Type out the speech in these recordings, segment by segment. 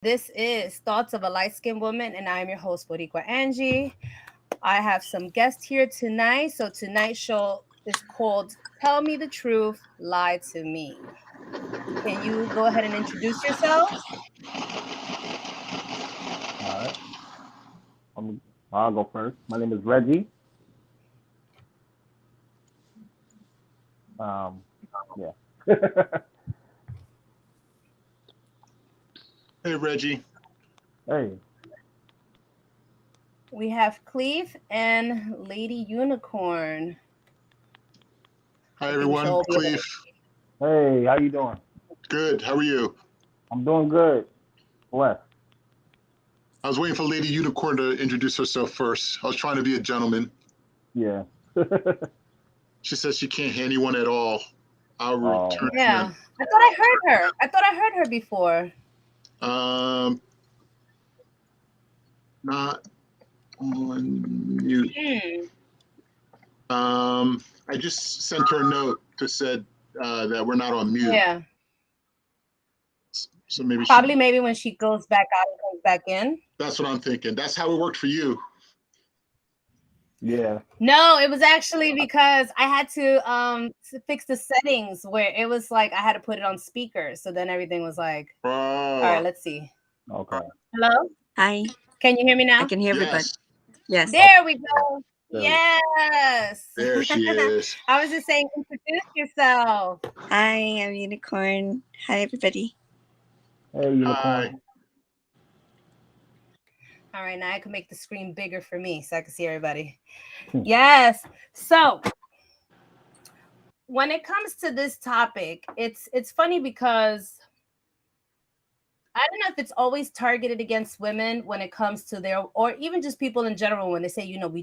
This is Thoughts of a Light-Skinned Woman, and I'm your host, Boricua Angie. I have some guests here tonight. So tonight's show is called Tell Me the Truth, Lie to Me. Can you go ahead and introduce yourselves? All right. I'll go first. My name is Reggie. Um, yeah. Hey, Reggie. Hey. We have Cleve and Lady Unicorn. Hi, I think we should everyone. all be able Cleve. to. Hey, how you doing? Good. How are you? I'm doing good. Blessed. I was waiting for Lady Unicorn to introduce herself first. I was trying to be a gentleman. Yeah. She says she can't hear anyone at all. I'll Oh. return Yeah, him. I thought I heard her. I thought I heard her before. Um, Not on mute. Hmm. I just sent her a note to said that we're not on mute. Yeah, So maybe probably maybe when she goes back out and comes back in. that's what I'm thinking. That's how it worked for you. Yeah. No, it was actually because I had to fix the settings where it was like I had to put it on speaker. So then everything was like, all right, Oh, let's see. Okay. Hello? Hi, Can you hear me I now? can hear everybody. yes. Yes. There we go. There we go. Yes. There she is. I was just saying, introduce yourself. Hi, I'm Unicorn. Hi, everybody. Hey, Hi. unicorn. All right, now I can make the screen bigger for me so I can see everybody. Yes. So when it comes to this topic, it's funny because I don't know if it's always targeted against women when it comes to their, or even just people in general when they say, we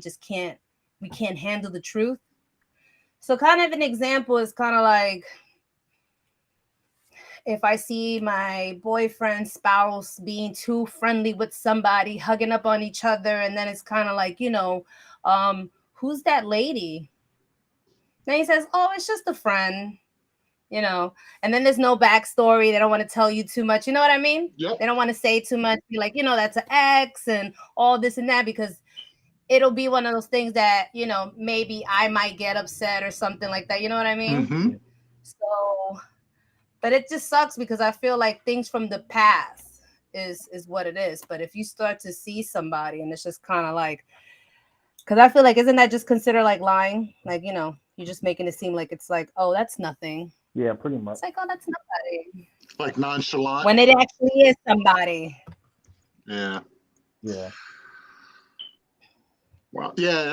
can't handle the truth. So kind of an example is kind of like if I see my boyfriend spouse being too friendly with somebody, hugging up on each other, and then it's kind of like, who's that lady? Then he says, oh, it's just a friend, and then there's no backstory. They don't want to tell you too much. You know what I mean? Yep. They don't want to say too much. Be like, that's an ex and all this and that, because it'll be one of those things that, maybe I might get upset or something like that. You know what I mean? Mm-hmm. So, but it just sucks because I feel like things from the past is what it is. But if you start to see somebody and it's just kind of like, because I feel like, isn't that just considered like lying? Like, you're just making it seem like it's like, oh, that's nothing. Yeah, pretty much. It's like, oh, that's nobody. Like nonchalant. When it actually is somebody. Yeah. Yeah. Wow. Yeah,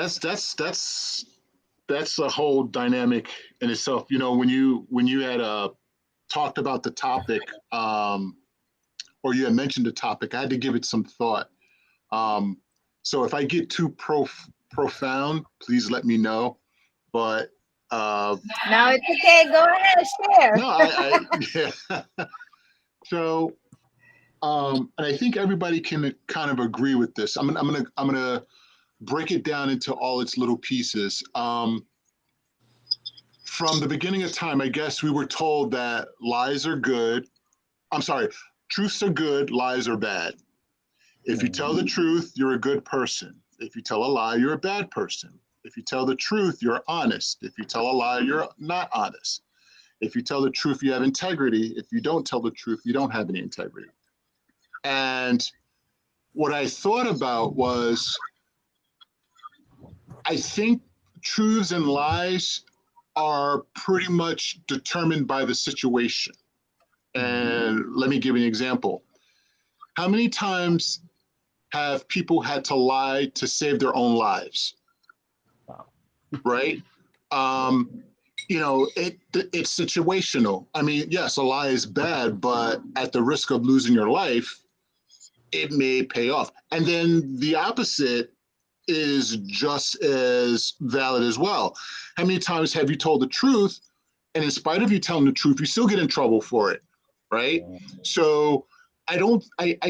that's a whole dynamic in itself. When you had talked about the topic, or you had mentioned the topic, I had to give it some thought. So if I get too profound, please let me know. But No, it's okay. Go ahead, share. no, yeah. So and I think everybody can kind of agree with this. I'm gonna break it down into all its little pieces. From the beginning of time, I guess we were told that lies are good. I'm sorry, truths are good, lies are bad. If you tell the truth, you're a good person. If you tell a lie, you're a bad person. If you tell the truth, you're honest. If you tell a lie, you're not honest. If you tell the truth, you have integrity. If you don't tell the truth, you don't have any integrity. And what I thought about was, I think truths and lies are pretty much determined by the situation. And let me give you an example. How many times have people had to lie to save their own lives? Wow. Right? It's situational. I mean, yes, a lie is bad, but at the risk of losing your life, it may pay off. And then the opposite is just as valid as well. How many times have you told the truth, and in spite of you telling the truth, you still get in trouble for it, right? So I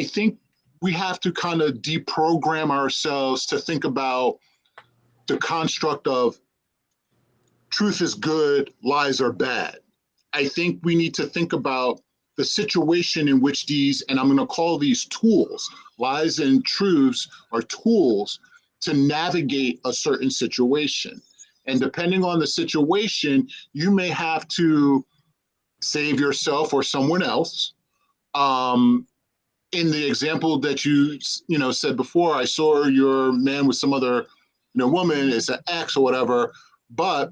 think we have to kind of deprogram ourselves to think about the construct of truth is good, lies are bad. I think we need to think about the situation in which these, and I'm going to call these tools, lies and truths are tools to navigate a certain situation. And depending on the situation, you may have to save yourself or someone else. In the example that you said before, I saw your man with some other woman, it's an ex or whatever, but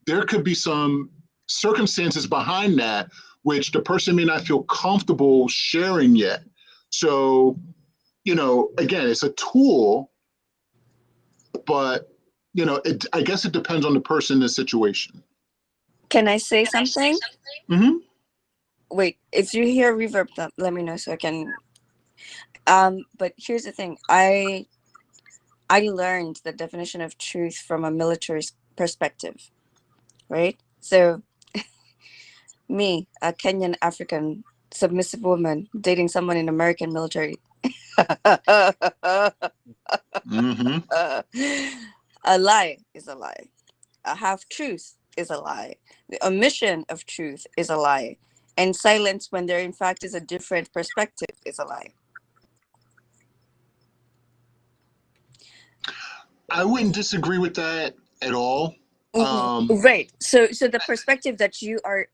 there could be some circumstances behind that which the person may not feel comfortable sharing yet. So, again, it's a tool, but I guess it depends on the person, the situation. Can I say something? Mm-hmm. Wait, if you hear reverb, let me know so I can. But here's the thing. I learned the definition of truth from a military perspective, right? So me, a Kenyan African submissive woman dating someone in American military. Mm-hmm. A lie is a lie. A half truth is a lie. The omission of truth is a lie. And silence when there in fact is a different perspective is a lie. I wouldn't disagree with that at all. Right. So the perspective that you are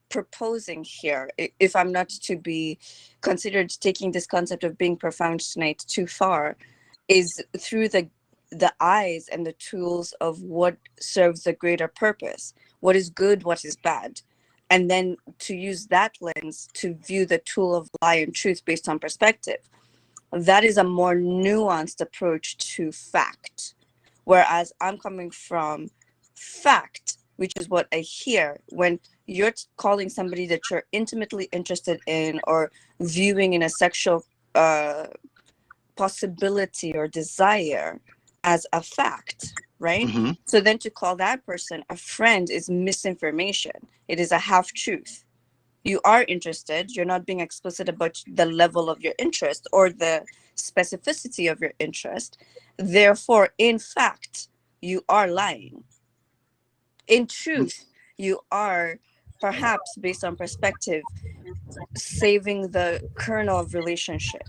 proposing here, if I'm not to be considered taking this concept of being profound tonight too far, is through the eyes and the tools of what serves the greater purpose, what is good, what is bad, and then to use that lens to view the tool of lie and truth based on perspective. That is a more nuanced approach to fact, whereas I'm coming from fact, which is what I hear when you're calling somebody that you're intimately interested in or viewing in a sexual possibility or desire as a fact, right? Mm-hmm. So then to call that person a friend is misinformation. It is a half truth. You are interested, you're not being explicit about the level of your interest or the specificity of your interest. Therefore, in fact, you are lying. In truth, you are perhaps based on perspective saving the kernel of relationship.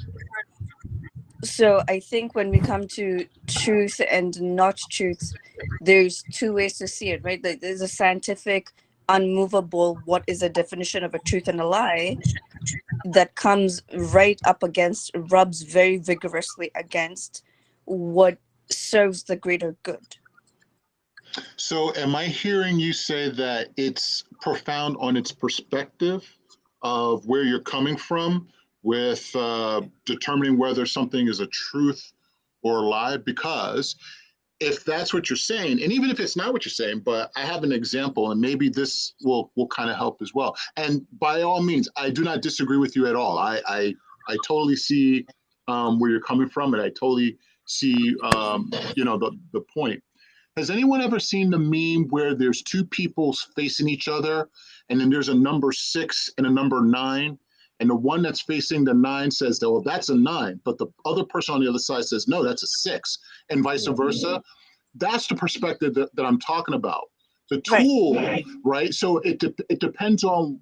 So I think when we come to truth and not truth, there's two ways to see it, right? Like there's a scientific, unmovable, what is a definition of a truth and a lie that comes right up against, rubs very vigorously against what serves the greater good. So, am I hearing you say that it's profound on its perspective of where you're coming from with determining whether something is a truth or a lie? Because if that's what you're saying, and even if it's not what you're saying, but I have an example, and maybe this will kind of help as well. And by all means, I do not disagree with you at all. I totally see where you're coming from, and I totally see the point. Has anyone ever seen the meme where there's two people facing each other, and then there's a number 6 and a number 9, and the one that's facing the 9 says, "Well, that's a 9," but the other person on the other side says, "No, that's a 6," and vice versa? That's the perspective that I'm talking about. The Right. tool, right? So it depends on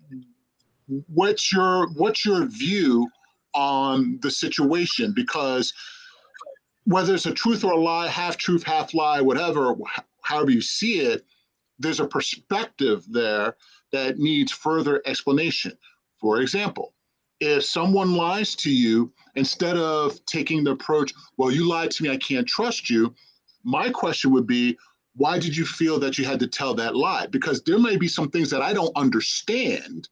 what's your view on the situation, because whether it's a truth or a lie, half truth, half lie, whatever, however you see it, there's a perspective there that needs further explanation. For example, if someone lies to you, instead of taking the approach, "Well, you lied to me, I can't trust you," my question would be, why did you feel that you had to tell that lie? Because there may be some things that I don't understand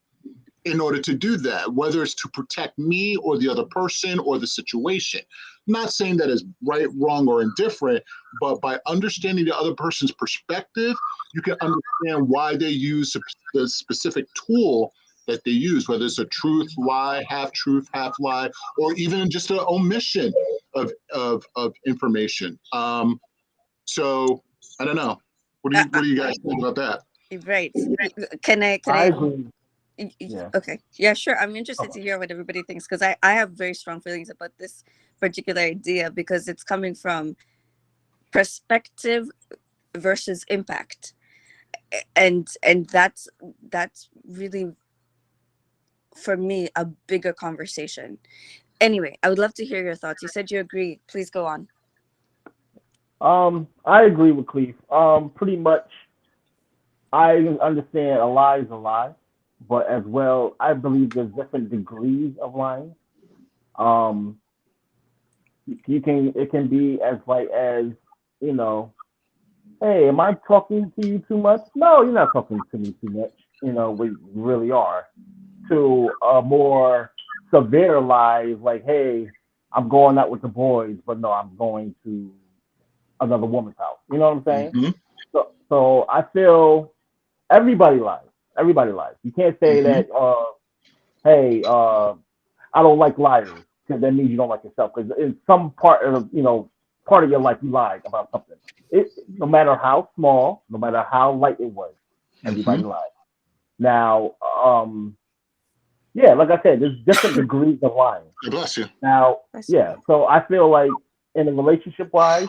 in order to do that, whether it's to protect me or the other person or the situation. I'm not saying that is right, wrong, or indifferent, but by understanding the other person's perspective, you can understand why they use the specific tool that they use, whether it's a truth, lie, half lie, or even just an omission of information. So I don't know. What do you guys think about that? Right. Can I I agree. Yeah. okay, yeah, sure, I'm interested Okay. to hear what everybody thinks, because I have very strong feelings about this particular idea, because it's coming from perspective versus impact, and that's really for me, a bigger conversation. Anyway, I would love to hear your thoughts. You said you agree. Please go on. I agree with Cleve. Pretty much, I understand a lie is a lie, but as well, I believe there's different degrees of lying. Um, it can be as light as, you know, hey, am I talking to you too much? No, you're not talking to me too much. We really are. To a more severe lie, like, hey, I'm going out with the boys, but no, I'm going to another woman's house. You know what I'm saying? Mm-hmm. So I feel everybody lies. Everybody lies. You can't say Mm-hmm. that, hey, I don't like liars, because that means you don't like yourself. Because in some part of your life, you lied about something. No matter how small, no matter how light it was, Mm-hmm. everybody lied. Now, yeah, like I said, there's different degrees of lying. God bless you. Now, Bless you. yeah, so I feel like in a relationship wise,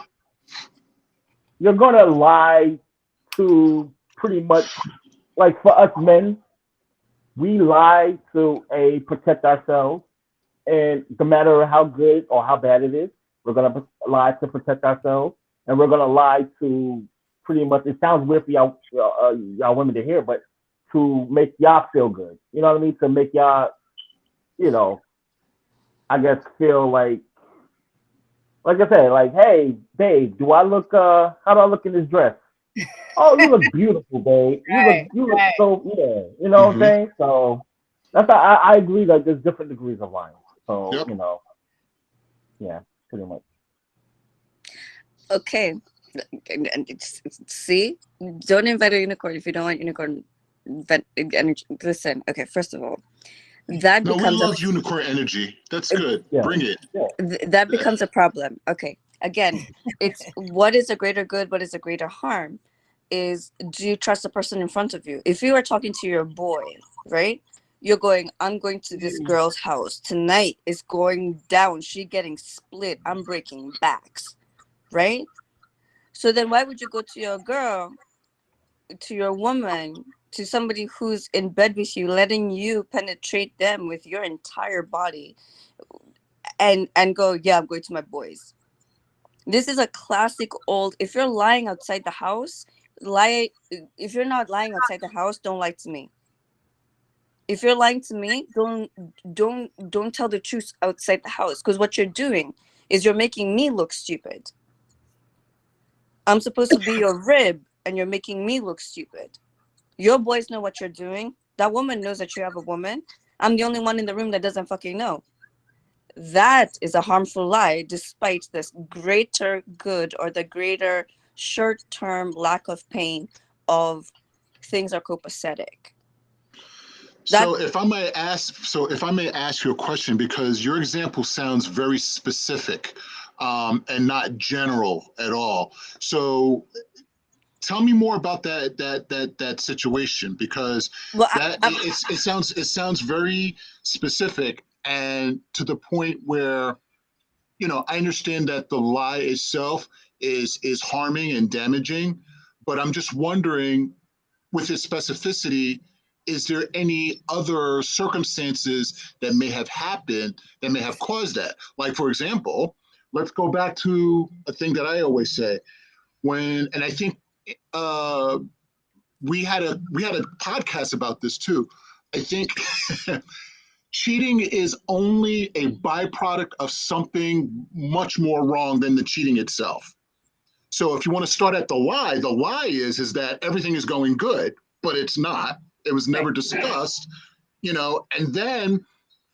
you're gonna lie to pretty much, like, for us men, we lie to protect ourselves, and no matter how good or how bad it is, we're gonna lie to protect ourselves, and we're gonna lie to pretty much. It sounds weird for y'all women to hear, but to make y'all feel good. You know what I mean? To make y'all, you know, I guess feel like I said, like, hey, babe, do I look? How do I look in this dress? Oh, you look beautiful, babe. Right, You look right. so, yeah. You know what I'm Mm-hmm. saying? So that's how I agree that there's different degrees of lying. So Yep. yeah, pretty much. Okay. See, don't invite a unicorn if you don't want unicorn energy. Listen, okay, first of all, that No, we becomes a love unicorn energy. That's good. Yeah, Bring it. yeah. that becomes a problem. Okay, again, it's what is a greater good, what is a greater harm, is do you trust the person in front of you? If you are talking to your boy, right, you're going, I'm going to this girl's house tonight, is going down, she getting split, I'm breaking backs, right? So then why would you go to your girl, to your woman, to somebody who's in bed with you, letting you penetrate them with your entire body, and go, yeah, I'm going to my boys? This is a classic old, if you're lying outside the house, lie. If you're not lying outside the house, don't lie to me. If you're lying to me, don't tell the truth outside the house, because what you're doing is you're making me look stupid. I'm supposed to be your rib, and you're making me look stupid. Your boys know what you're doing. That woman knows that you have a woman. I'm the only one in the room that doesn't fucking know. That is a harmful lie, despite this greater good or the greater short-term lack of pain of things are copacetic. That If I may ask you a question, because your example sounds very specific, and not general at all. So tell me more about that situation, because well, it sounds very specific, and to the point where, I understand that the lie itself is harming and damaging, but I'm just wondering, with its specificity, is there any other circumstances that may have happened that may have caused that? Like, for example, let's go back to a thing that I always say, and I think, uh, we had a podcast about this too. I think cheating is only a byproduct of something much more wrong than the cheating itself. So if you want to start at the lie is that everything is going good, but it's not. It was never discussed, and then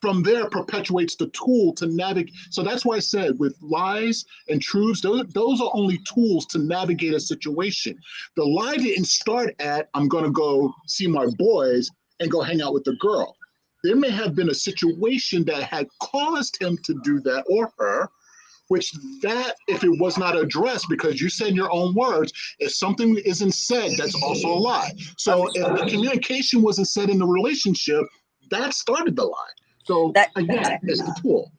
from there perpetuates the tool to navigate. So that's why I said, with lies and truths, those are only tools to navigate a situation. The lie didn't start at, I'm going to go see my boys and go hang out with the girl. There may have been a situation that had caused him to do that, or her, which, that, if it was not addressed, because you said in your own words, if something isn't said, that's also a lie. So if the communication wasn't said in the relationship, that started the lie. So that again, it's the tool.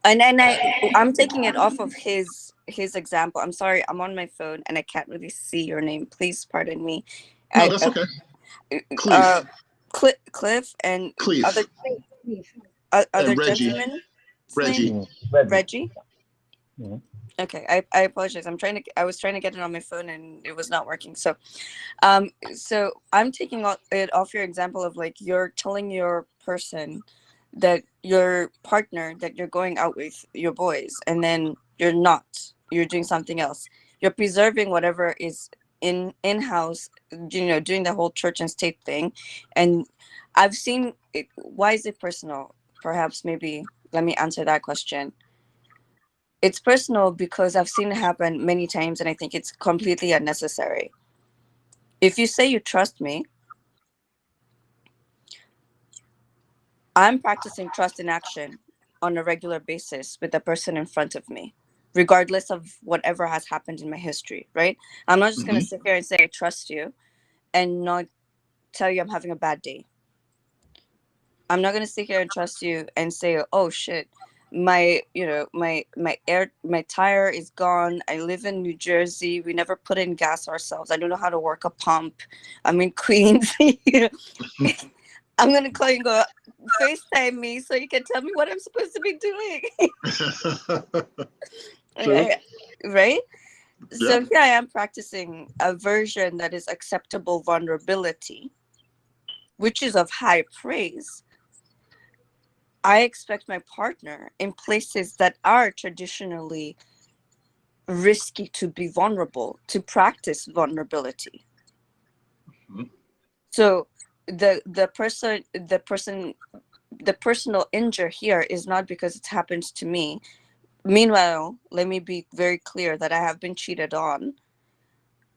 I'm taking it off of his example. I'm sorry, I'm on my phone and I can't really see your name. Please pardon me. No, I, that's okay. uh, Cleef. Cliff and other. Cleef. Other And Reggie. gentleman's name? Reggie. Reggie. Reggie? Mhm. Okay, I apologize. I was trying to get it on my phone and it was not working. So I'm taking it off your example of like you're telling your person that your partner that you're going out with your boys, and then you're not. You're doing something else. You're preserving whatever is in house. Doing the whole church and state thing, and I've seen it. Why is it personal? Perhaps maybe let me answer that question. It's personal because I've seen it happen many times and I think it's completely unnecessary. If you say you trust me, I'm practicing trust in action on a regular basis with the person in front of me, regardless of whatever has happened in my history, right? I'm not just going to Hmm. sit here and say I trust you and not tell you I'm having a bad day. I'm not going to sit here and trust you and say, "Oh shit, my tire is gone. I live in New Jersey. We never put in gas ourselves. I don't know how to work a pump. I'm in Queens." I'm going to call you and go FaceTime me so you can tell me what I'm supposed to be doing. True. Right? Yeah. So here I am practicing a version that is acceptable vulnerability, which is of high praise. I expect my partner in places that are traditionally risky to be vulnerable to practice vulnerability. Mhm. So the personal injury here is not because it's happened to me. Meanwhile, let me be very clear that I have been cheated on,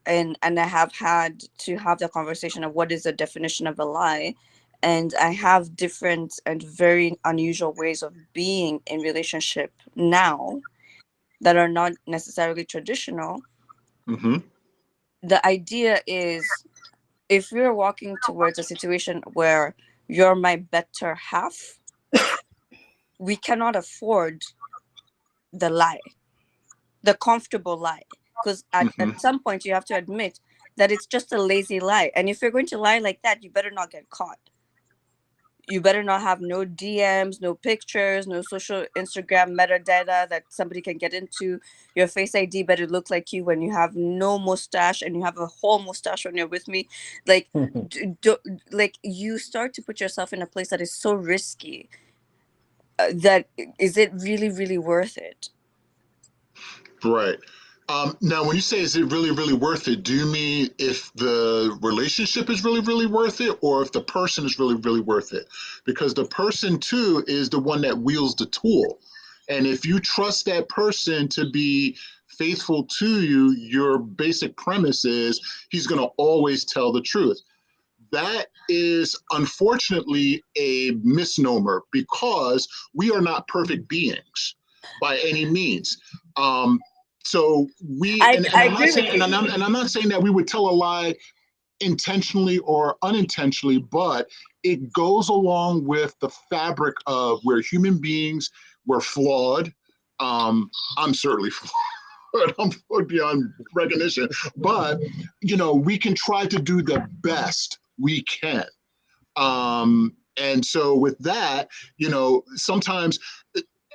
and I have had to have the conversation of what is the definition of a lie. And I have different and very unusual ways of being in relationship now that are not necessarily traditional. Hmm. The idea is, if you're walking towards a situation where you're my better half, we cannot afford the lie, the comfortable lie. Because Hmm. at some point you have to admit that it's just a lazy lie. And if you're going to lie like that, you better not get caught. You better not have no DMs, no pictures, no social Instagram metadata that somebody can get into. Your face ID better look like you when you have no mustache and you have a whole mustache when you're with me. Like, like you start to put yourself in a place that is so risky. That is it really, really worth it? Right. Now, when you say is it really, really worth it, do you mean if the relationship is really, really worth it, or if the person is really, really worth it? Because the person, too, is the one that wields the tool. And if you trust that person to be faithful to you, your basic premise is he's going to always tell the truth. That is unfortunately a misnomer because we are not perfect beings by any means. Um, so we and I I'm not agree saying with you. and I'm not saying that we would tell a lie intentionally or unintentionally, but it goes along with the fabric of we're human beings, we're flawed. I'm certainly flawed. I'm flawed beyond recognition, but we can try to do the best we can. And so with that, sometimes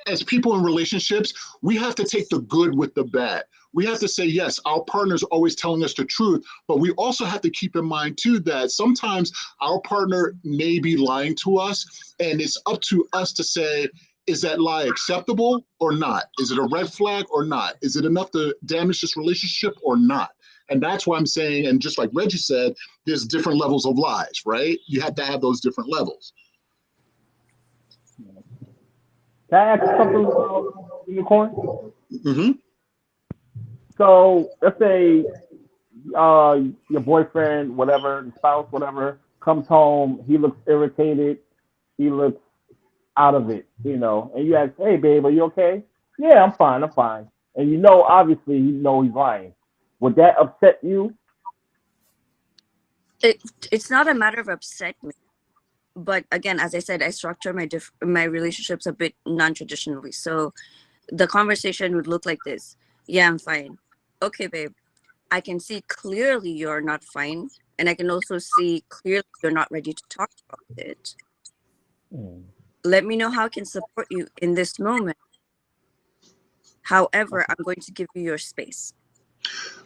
as people in relationships, we have to take the good with the bad. We have to say, yes, our partner's always telling us the truth, but we also have to keep in mind too that sometimes our partner may be lying to us, and it's up to us to say, is that lie acceptable or not? Is it a red flag or not? Is it enough to damage this relationship or not? And that's why I'm saying, and just like Reggie said, there's different levels of lies, right? You have to have those different levels. Can I ask something, unicorn? Hmm. So let's say your boyfriend, whatever, the spouse, whatever, comes home. He looks irritated. He looks out of it, and you ask, "Hey, babe, are you okay?" "Yeah, I'm fine. I'm fine." And obviously, he's lying. Would that upset you? it it's not a matter of upset me, but again, as I said, I structure my relationships a bit non-traditionally. So the conversation would look like this: yeah, I'm fine. Okay, babe, I can see clearly you're not fine, and I can also see clearly you're not ready to talk about it. Hmm. Let me know how I can support you in this moment. However, I'm going to give you your space.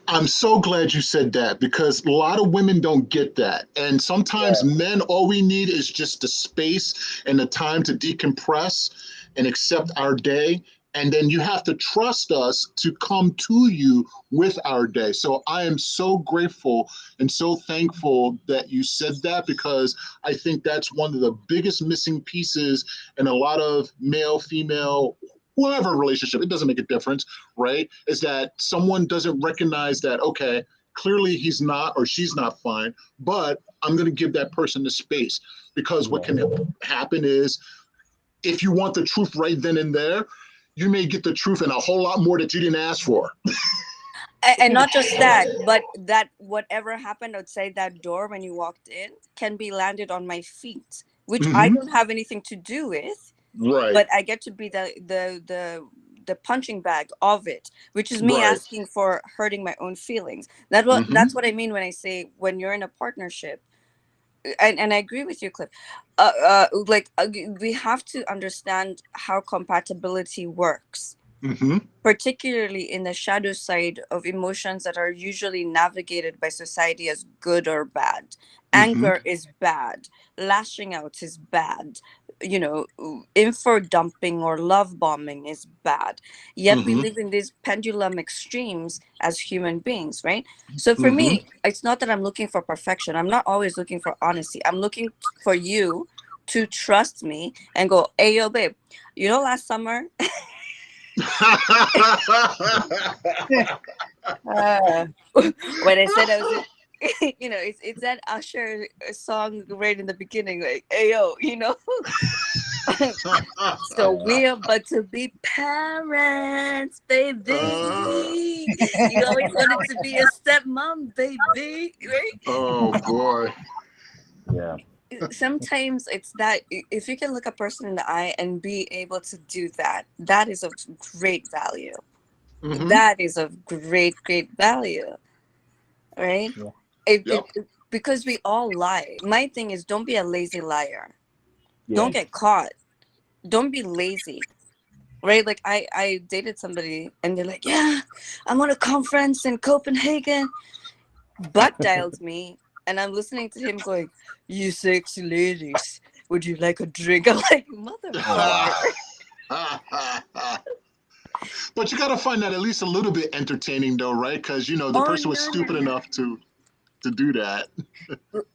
I'm so glad you said that because a lot of women don't get that. And sometimes men, all we need is just the space and the time to decompress and accept our day. And then you have to trust us to come to you with our day. So I am so grateful and so thankful that you said that, because I think that's one of the biggest missing pieces in a lot of male, female, whatever relationship. It doesn't make a difference, right? Is that someone doesn't recognize that, okay, clearly he's not or she's not fine, but I'm going to give that person the space, because what can happen is if you want the truth right then and there, you may get the truth and a whole lot more that you didn't ask for. And not just that, but that whatever happened outside that door when you walked in can be landed on my feet, which I Mhm. don't have anything to do with, Right, but I get to be the punching bag of it, which is me right. asking for hurting my own feelings. That's Hmm. what I mean when I say when you're in a partnership, and I agree with you, Cliff. We have to understand how compatibility works, Hmm. particularly in the shadow side of emotions that are usually navigated by society as good or bad. Hmm. Anger is bad, lashing out is bad, info dumping or love bombing is bad. Yet we Hmm. live in these pendulum extremes as human beings, right? So for Hmm. me, it's not that I'm looking for perfection. I'm not always looking for honesty. I'm looking for you to trust me and go, hey, yo, babe, last summer Uh, when I said I was, it's that Usher song right in the beginning, like, "Ayo," So we're about to be parents, baby. You always wanted to be a stepmom, baby, right? Oh boy. Yeah. Sometimes it's that if you can look a person in the eye and be able to do that, that is of great value. Hmm. That is of great value, right? Yeah. Yep. Because we all lie. My thing is, don't be a lazy liar. Yeah. Don't get caught. Don't be lazy, right? Like I dated somebody and they're like, yeah, I'm on a conference in Copenhagen. Butt dialed me, and I'm listening to him going, "You sexy ladies, would you like a drink?" I'm like, motherfucker. But you got to find that at least a little bit entertaining, though, right? Because the Oh person was no no stupid no! enough to do that.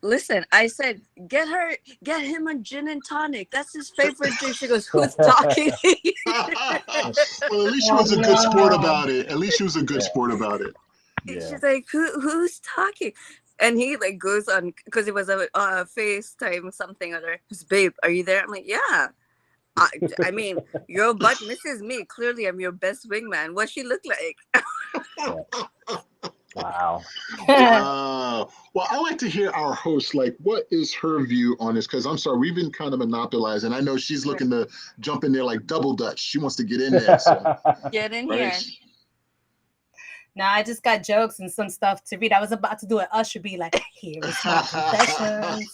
Listen, I said, get him a gin and tonic. That's his favorite drink. She goes, who's talking? Well, at least she oh was a good sport no. about it. At least she was a good Yeah. sport about it. Yeah. She's like, who's talking? And he like goes on because it was a FaceTime something other. His babe, are you there? I'm like, yeah. I, I mean, your butt misses me. Clearly, I'm your best wingman. What she look like? Yeah. Wow. Wow. Well, I like to hear our host, like, what is her view on this? Because I'm sorry, we've been kind of monopolizing. I know she's looking to jump in there like double dutch. She wants to get in there. So, Get in right. here. Now I just got jokes and some stuff to read. I was about to do an Usher be like, here is my confessions.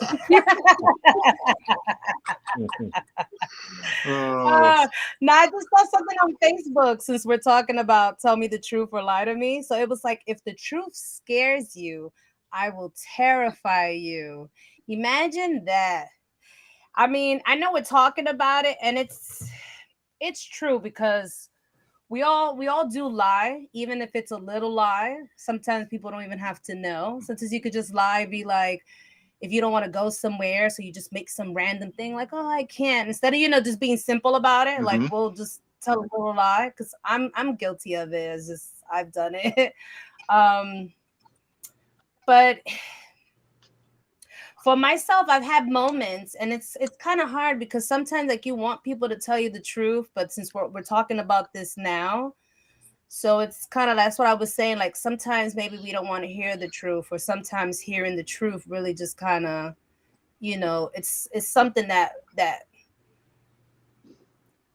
Oh, Now I just saw something on Facebook since we're talking about tell me the truth or lie to me. So it was like, if the truth scares you, I will terrify you. Imagine that. I mean, I know we're talking about it, and it's true because we all do lie, even if it's a little lie. Sometimes people don't even have to know. Sometimes you could just lie, be like, if you don't want to go somewhere, so you just make some random thing like, oh, I can't, instead of just being simple about it, like, hmm. we'll just tell a little lie, because I'm guilty of it. It's just I've done it. um but for myself, I've had moments, and it's kind of hard because sometimes, like, you want people to tell you the truth, but since we're talking about this now, so it's kind of, that's what I was saying, like, sometimes maybe we don't want to hear the truth, or sometimes hearing the truth really just kind of, it's something that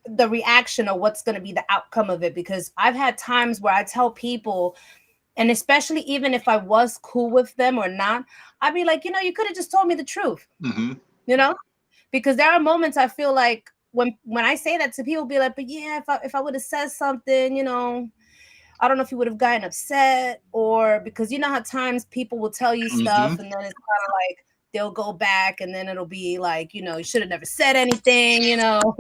the reaction, or what's going to be the outcome of it, because I've had times where I tell people, and especially even if I was cool with them or not, I'd be like, you could have just told me the truth, Hmm. you know because there are moments I feel like, when I say that to people, be like, but yeah, if I would have said something, I don't know if you would have gotten upset, or because you know how times people will tell you Mm-hmm. stuff and then it's kind of like they'll go back and then it'll be like, you should have never said anything. Now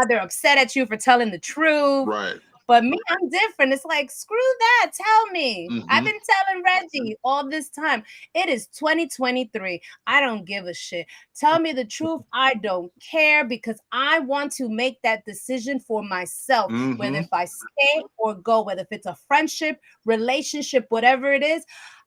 they're upset at you for telling the truth. Right. But me, I'm different. It's like, screw that. Tell me. I've Mm-hmm. been telling Reggie all this time. It is 2023. I don't give a shit. Tell me the truth. I don't care because I want to make that decision for myself, whether Mm-hmm. if I stay or go, whether if it's a friendship, relationship, whatever it is.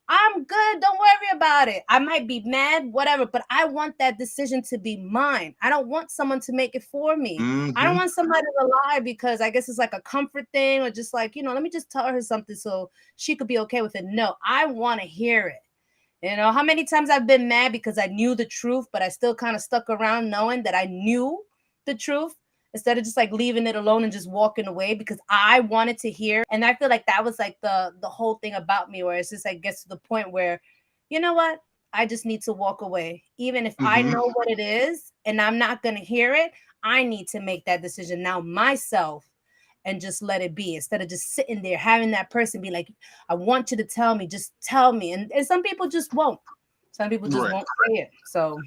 I'm good. Don't worry about it. I might be mad, whatever, but I want that decision to be mine. I don't want someone to make it for me. I don't Mm-hmm. want somebody to lie because I guess it's like a comfort thing or just like, let me just tell her something so she could be okay with it. No, I want to hear it. How many times I've been mad because I knew the truth, but I still kind of stuck around knowing that I knew the truth instead of just like leaving it alone and just walking away because I wanted to hear. And I feel like that was like the whole thing about me, where it's just like gets to the point where, you know what? I just need to walk away. Even if I Mm-hmm. know what it is and I'm not going to hear it, I need to make that decision now myself and just let it be instead of just sitting there having that person be like, I want you to tell me, just tell me. And some people just won't. Some people just Right. won't say it. So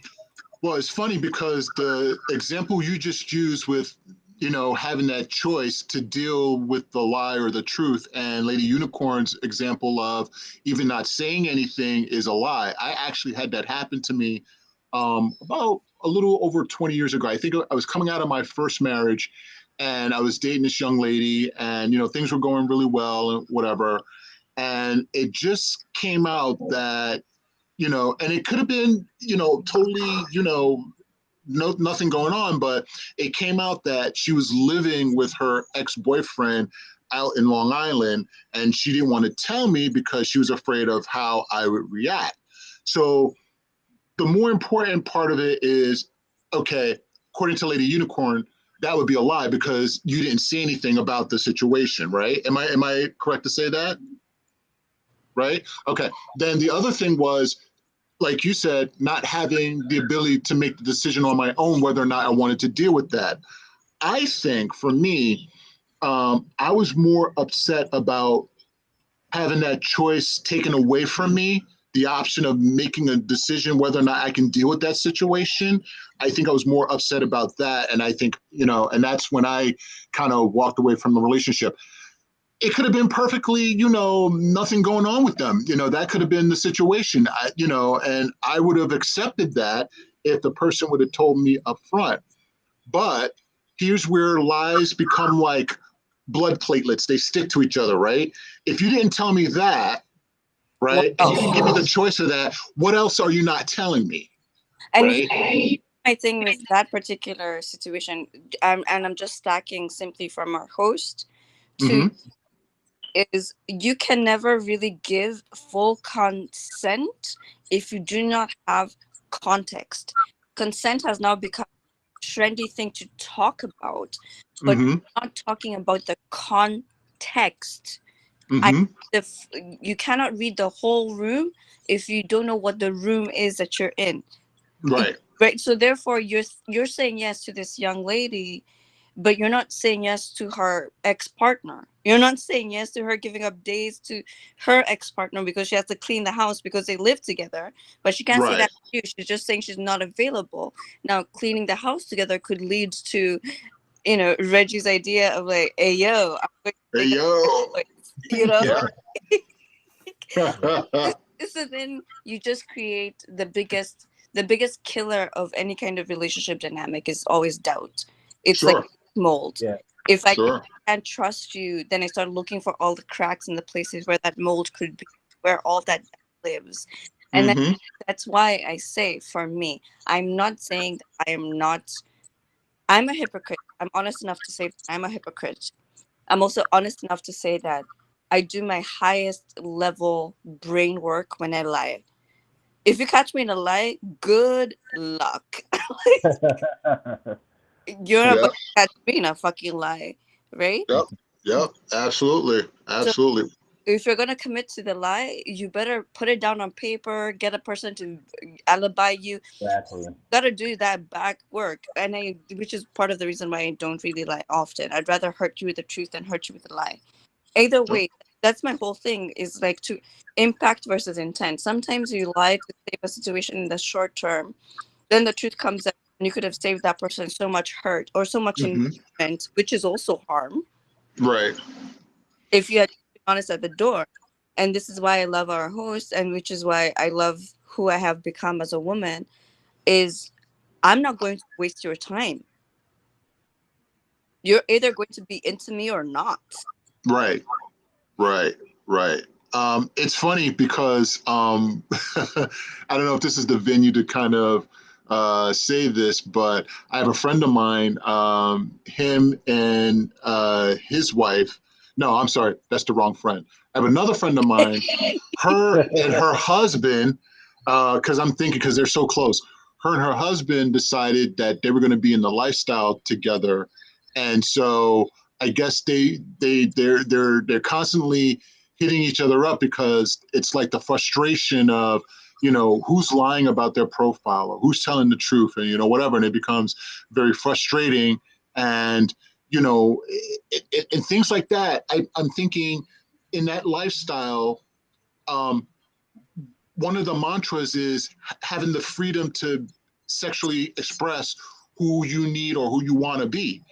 Well, it's funny because the example you just used with, having that choice to deal with the lie or the truth, and Lady Unicorn's example of even not saying anything is a lie. I actually had that happen to me about a little over 20 years ago. I think I was coming out of my first marriage and I was dating this young lady, and, things were going really well and whatever. And it just came out that and it could have been, totally, no, nothing going on, but it came out that she was living with her ex-boyfriend out in Long Island, and she didn't want to tell me because she was afraid of how I would react. So the more important part of it is, okay, according to Lady Unicorn, that would be a lie because you didn't say anything about the situation, right? Am I correct to say that? Right? Okay. Then the other thing was, like you said, not having the ability to make the decision on my own whether or not I wanted to deal with that. I think for me, I was more upset about having that choice taken away from me, the option of making a decision whether or not I can deal with that situation. I think I was more upset about that. And I think, and that's when I kind of walked away from the relationship. It could have been perfectly, nothing going on with them. That could have been the situation, and I would have accepted that if the person would have told me up front. But here's where lies become like blood platelets. They stick to each other, right? If you didn't tell me that, What right, and you didn't give me the else? choice of that, what else are you not telling me, And right? I think with that particular situation, and I'm just stacking simply from our host to Mm-hmm. is you can never really give full consent if you do not have context. Consent has now become a trendy thing to talk about, but Mm-hmm. not talking about the context. I Mm-hmm. if you cannot read the whole room if you don't know what the room is that you're in. Right. Right. So therefore you're saying yes to this young lady, but you're not saying yes to her ex-partner. You're not saying yes to her giving up days to her ex-partner because she has to clean the house because they live together. But she can't say Right. that to you. She's just saying she's not available. Now cleaning the house together could lead to, Reggie's idea of like, hey yo, I'm going to Hey clean the yo. house, you know? Yeah. So then you just create the biggest killer of any kind of relationship dynamic is always doubt. It's like Sure. mold. Yeah. If I Sure. can't trust you, then I start looking for all the cracks in the places where that mold could be, where all that lives. And Mm-hmm. that's why I say, for me, I'm not saying that I'm a hypocrite. I'm honest enough to say that I'm a hypocrite. I'm also honest enough to say that I do my highest level brain work when I lie. If you catch me in a lie, good luck. You're not Yeah. going to catch me in a fucking lie, right? Yep. Yep. Absolutely. So Absolutely. if you're gonna commit to the lie, you better put it down on paper, get a person to alibi you. Exactly. Gotta do that back work. And which is part of the reason why I don't really lie often. I'd rather hurt you with the truth than hurt you with a lie. Either way, that's my whole thing, is like to impact versus intent. Sometimes you lie to save a situation in the short term, then the truth comes out and you could have saved that person so much hurt or so much Hmm. investment, which is also harm, Right. if you had been honest at the door. And this is why I love our host, and which is why I love who I have become as a woman, is I'm not going to waste your time. You're either going to be into me or not. Right. Right. Right. It's funny because I don't know if this is the venue to kind of say this, but I have a friend of mine, him and his wife. No, I'm sorry, that's the wrong friend. I have another friend of mine, her and her husband, because I'm thinking, because they're so close. Her and her husband decided that they were going to be in the lifestyle together, and so I guess they're constantly hitting each other up because it's like the frustration of, who's lying about their profile or who's telling the truth, and whatever, and it becomes very frustrating. And and things like that. I'm thinking, in that lifestyle, um, one of the mantras is having the freedom to sexually express who you need or who you want to be.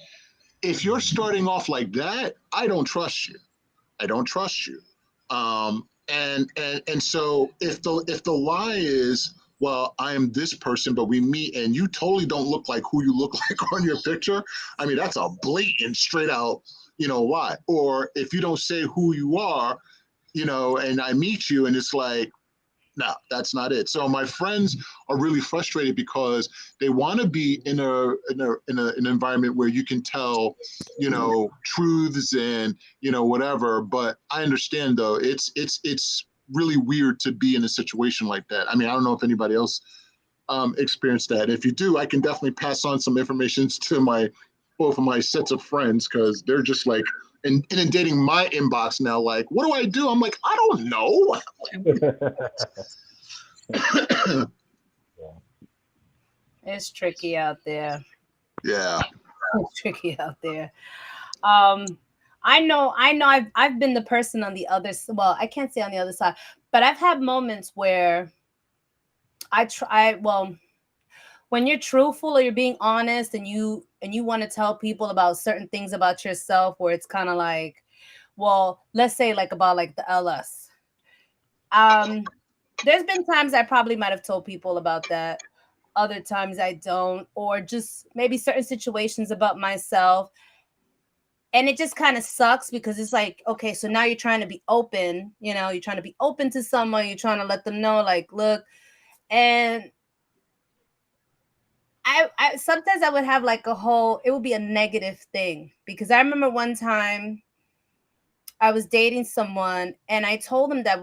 If you're starting off like that, I don't trust you. I don't trust you. And so if the lie is, well, I am this person, but we meet and you totally don't look like who you look like on your picture. I mean, that's a blatant, straight out, lie. Or if you don't say who you are, and I meet you and it's like, no, that's not it. So my friends are really frustrated because they want to be in an environment where you can tell, truths and whatever. But I understand, though, it's really weird to be in a situation like that. I mean, I don't know if anybody else experienced that. If you do, I can definitely pass on some information to both of my sets of friends, because they're just like inundating my inbox now. Like, what do I do? I'm like, I don't know. It's tricky out there. Yeah. It's tricky out there. Um, I know I've been the person on the other well, I can't say on the other side, but I've had moments where I try well, when you're truthful or you're being honest and you want to tell people about certain things about yourself, where it's kind of like, well, let's say like about like the LS. Um, there's been times I probably might have told people about that. Other times I don't, or just maybe certain situations about myself. And it just kind of sucks because it's like, okay, so now you're trying to be open, you're trying to be open to someone, you're trying to let them know, like, look. And I sometimes I would have like it would be a negative thing, because I remember one time I was dating someone and I told him that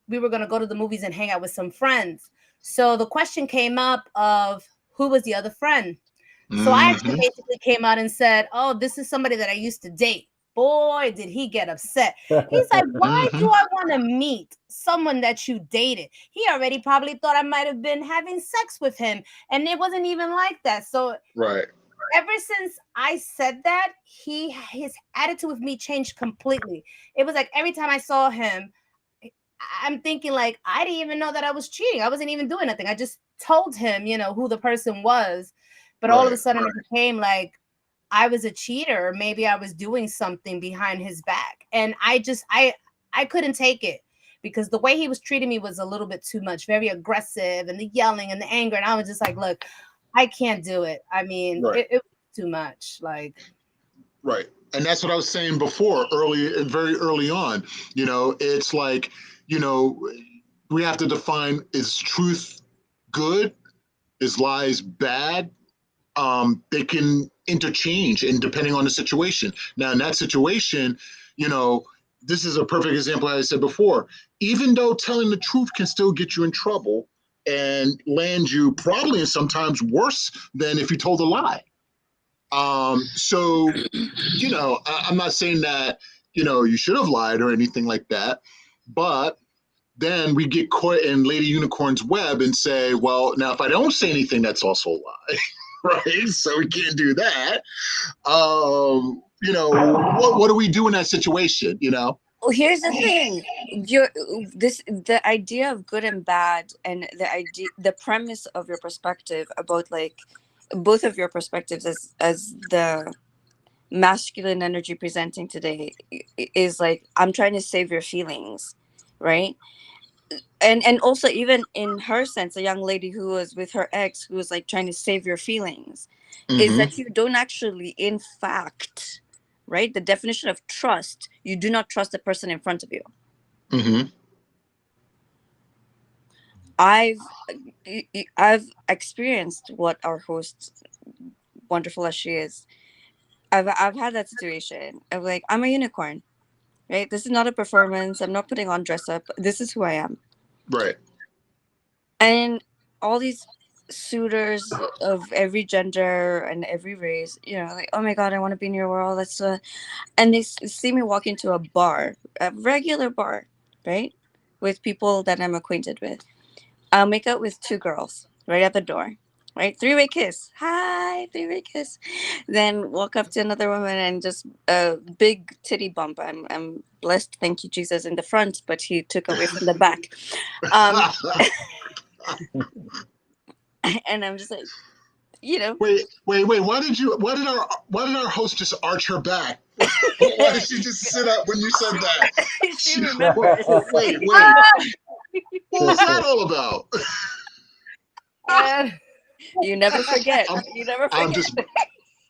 we were going to go to the movies and hang out with some friends. So the question came up of who was the other friend. So I actually Mm-hmm. basically came out and said, "Oh, this is somebody that I used to date." Boy, did he get upset. He's like, "Why Mm-hmm. do I want to meet someone that you dated?" He already probably thought I might have been having sex with him, and it wasn't even like that. So Right. ever since I said that, his attitude with me changed completely. It was like every time I saw him, I'm thinking like, I didn't even know that I was cheating. I wasn't even doing nothing. I just told him, who the person was. But all of a Right. sudden it became like I was a cheater, or maybe I was doing something behind his back. And I couldn't take it, because the way he was treating me was a little bit too much, very aggressive, and the yelling and the anger. And I was just like, look, I can't do it. I mean, Right. it was too much. Like, Right. And that's what I was saying before, very early on. It's like, you know, we have to define, is truth good? Is lies bad? They can interchange, and depending on the situation. Now, in that situation, you know, this is a perfect example, as I said before. Even though telling the truth can still get you in trouble and land you probably and sometimes worse than if you told a lie. So, I'm not saying that, you should have lied or anything like that. But then we get caught in Lady Unicorn's web and say, well, now if I don't say anything, that's also a lie, right? So we can't do that. What do we do in that situation? Well, here's the thing. You're this the idea of good and bad, and the premise of your perspective about like both of your perspectives as the masculine energy presenting today is like, I'm trying to save your feelings, right? And also, even in her sense, a young lady who was with her ex who was like trying to save your feelings, is Mm-hmm. that you don't actually, in fact, right, the definition of trust, you do not trust the person in front of you. Mm-hmm. i've I've experienced what our host, wonderful as she is, I've had that situation of like, I'm a unicorn, right? This is not a performance. I'm not putting on dress up. This is who I am. Right. And all these suitors of every gender and every race, like, oh my god, I want to be in your world. Let's and they see me walk into a bar, a regular bar, right, with people that I'm acquainted with. I'll make out with two girls right at the door, right? Three-way kiss. Hi, three-way kiss. Then walk up to another woman and just a big titty bump. I'm blessed, thank you Jesus, in the front, but he took away from the back. Um, and I'm just like, Wait. Why did our host just arch her back? Why did she just sit up when you said that? she Wait, remembers. wait. What was that all about? And You never forget. I'm, You never I'm forget. just,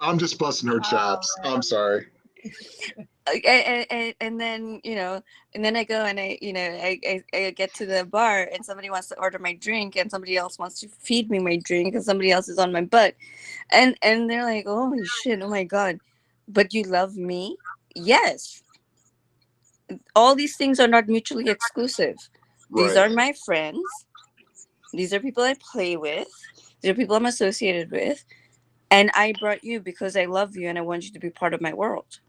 I'm just busting her oh chops. I'm man. sorry. And then and then I go and I get to the bar, and somebody wants to order my drink, and somebody else wants to feed me my drink, and somebody else is on my butt, and they're like, holy shit, oh my god, but you love me? Yes. All these things are not mutually exclusive. These Right. are my friends. These are people I play with. These are people I'm associated with. And I brought you because I love you and I want you to be part of my world.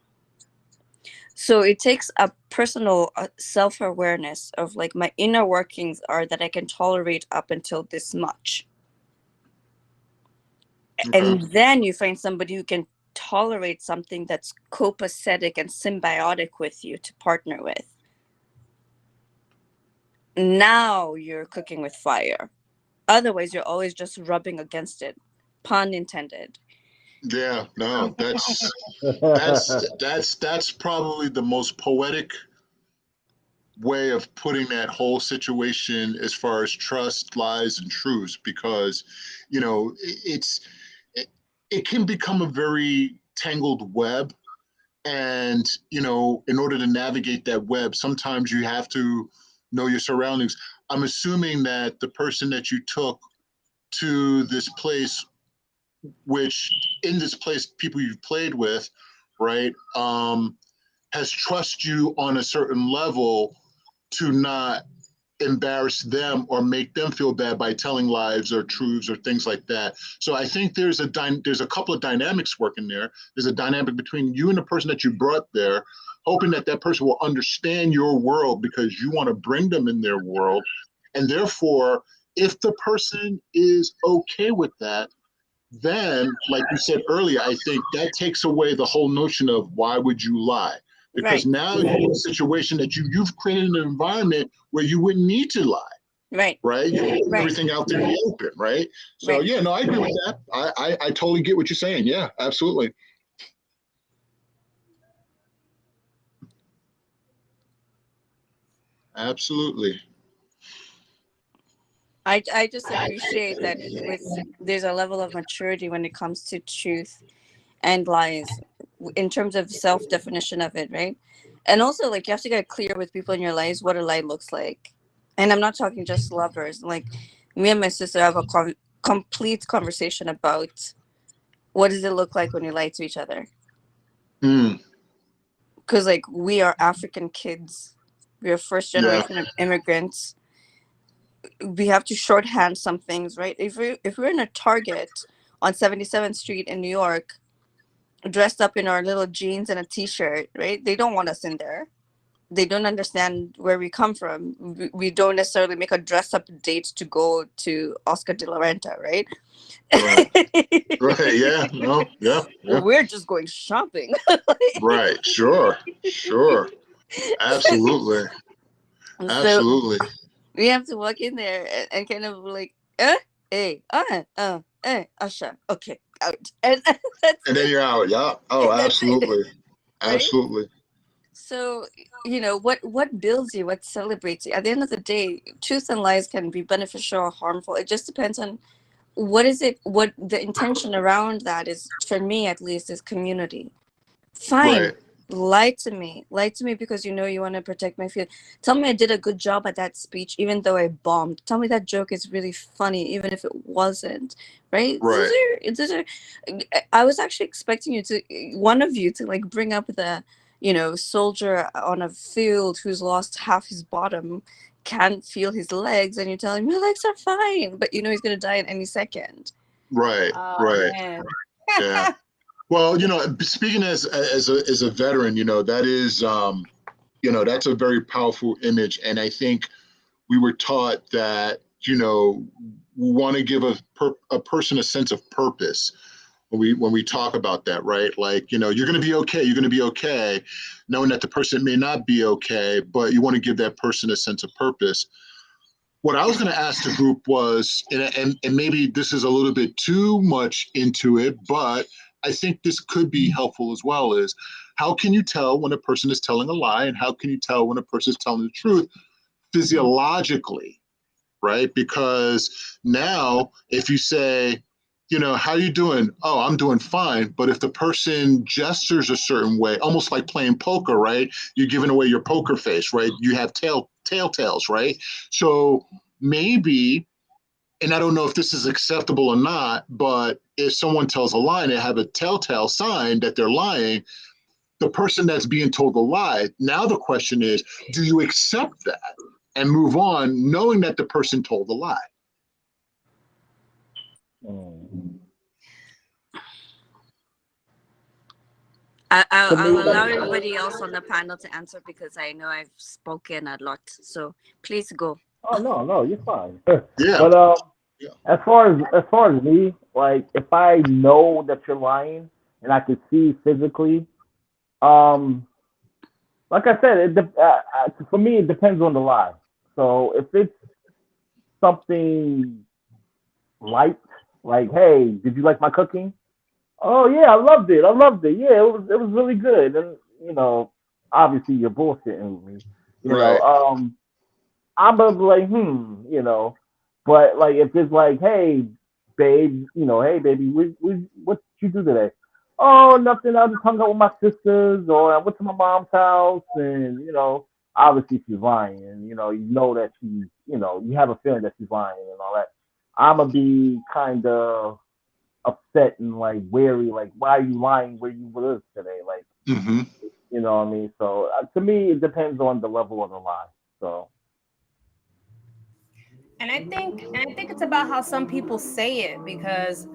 So it takes a personal self-awareness of like, my inner workings are that I can tolerate up until this much. Okay. And then you find somebody who can tolerate something that's copacetic and symbiotic with you to partner with. Now you're cooking with fire. Otherwise, you're always just rubbing against it. Pun intended. Yeah. No. That's probably the most poetic way of putting that whole situation as far as trust, lies, and truths, because it's it, it can become a very tangled web. And in order to navigate that web, sometimes you have to know your surroundings. I'm assuming that the person that you took to this place, which in this place people you've played with, right, has trust you on a certain level to not embarrass them or make them feel bad by telling lies or truths or things like that. So I think there's a couple of dynamics working there. There's a dynamic between you and the person that you brought there, hoping that that person will understand your world because you want to bring them in their world. And therefore, if the person is okay with that, then, like you said earlier, I think that takes away the whole notion of why would you lie? Because Right. now you're in a situation that you've created an environment where you wouldn't need to lie, Right. right? You're putting Right. everything out there in the open, right? So Right. yeah, no, I agree with that. I totally get what you're saying. Yeah, absolutely. Absolutely. I just appreciate that with there's a level of maturity when it comes to truth and lies, in terms of self definition of it, right? And also, like, you have to get clear with people in your lives what a lie looks like. And I'm not talking just lovers. Like, me and my sister have a complete conversation about what does it look like when you lie to each other. Mm, Because, like, we are African kids, we are first yeah. generation of immigrants. We have to shorthand some things, right? If we're in a Target on 77th Street in New York, dressed up in our little jeans and a t-shirt, right? They don't want us in there. they don't understand where we come from. We don't necessarily make a dress up date to go to Oscar de la Renta, right? Right. Right. Yeah. No. Yeah. Yeah. We're just going shopping. Right. Sure. Sure. Absolutely. So Absolutely. we have to walk in there and kind of like, hey, Usher, okay, out, and that's And then it, you're out. Yeah. Oh, and that's it, absolutely. right? Absolutely. So what builds you, what celebrates you. At the end of the day, truth and lies can be beneficial or harmful. It just depends on what is it. What the intention around that is. For me, at least, is community. Fine. Right. Lie to me because you want to protect my feelings. Tell me I did a good job at that speech even though I bombed. Tell me that joke is really funny even if it wasn't, right? Right. I was actually expecting one of you to like bring up the soldier on a field who's lost half his bottom, can't feel his legs, and you're telling me my legs are fine, but he's going to die in any second. Right. Oh Right. man. Yeah. Well, speaking as a veteran, that is, that's a very powerful image, and I think we were taught that we want to give a person a sense of purpose when we talk about that, right? Like, you're going to be okay. You're going to be okay, knowing that the person may not be okay, but you want to give that person a sense of purpose. What I was going to ask the group was, and maybe this is a little bit too much into it, but I think this could be helpful as well, is how can you tell when a person is telling a lie and how can you tell when a person is telling the truth physiologically, right? Because now if you say, how you doing? Oh, I'm doing fine. But if the person gestures a certain way, almost like playing poker, right? You're giving away your poker face, right? You have telltales, right? So maybe, and I don't know if this is acceptable or not, but if someone tells a lie and they have a telltale sign that they're lying, the person that's being told a lie, now the question is, do you accept that and move on knowing that the person told a lie? Mm. To I'll me, allow everybody else on the panel to answer because I know I've spoken a lot. So please go. oh no, no, you're fine. Yeah. But Yeah. as far as me, like if I know that you're lying and I can see physically, um, like I said, for me it depends on the lie. So if it's something light, like hey, did you like my cooking? Oh yeah, I loved it. I loved it. Yeah, it was really good. And obviously you're bullshitting with me. You know, Right. I'm gonna be like, but like if it's like, hey, babe, hey, baby, what did you do today? Oh, nothing. I just hung out with my sisters, or I went to my mom's house, and obviously she's lying, and you know that she's, you have a feeling that she's lying and all that. I'm gonna be kind of upset and like wary, like why are you lying where you live today? Like, Mm-hmm. you know what I mean? So to me, it depends on the level of the lie. So. And I think it's about how some people say it, because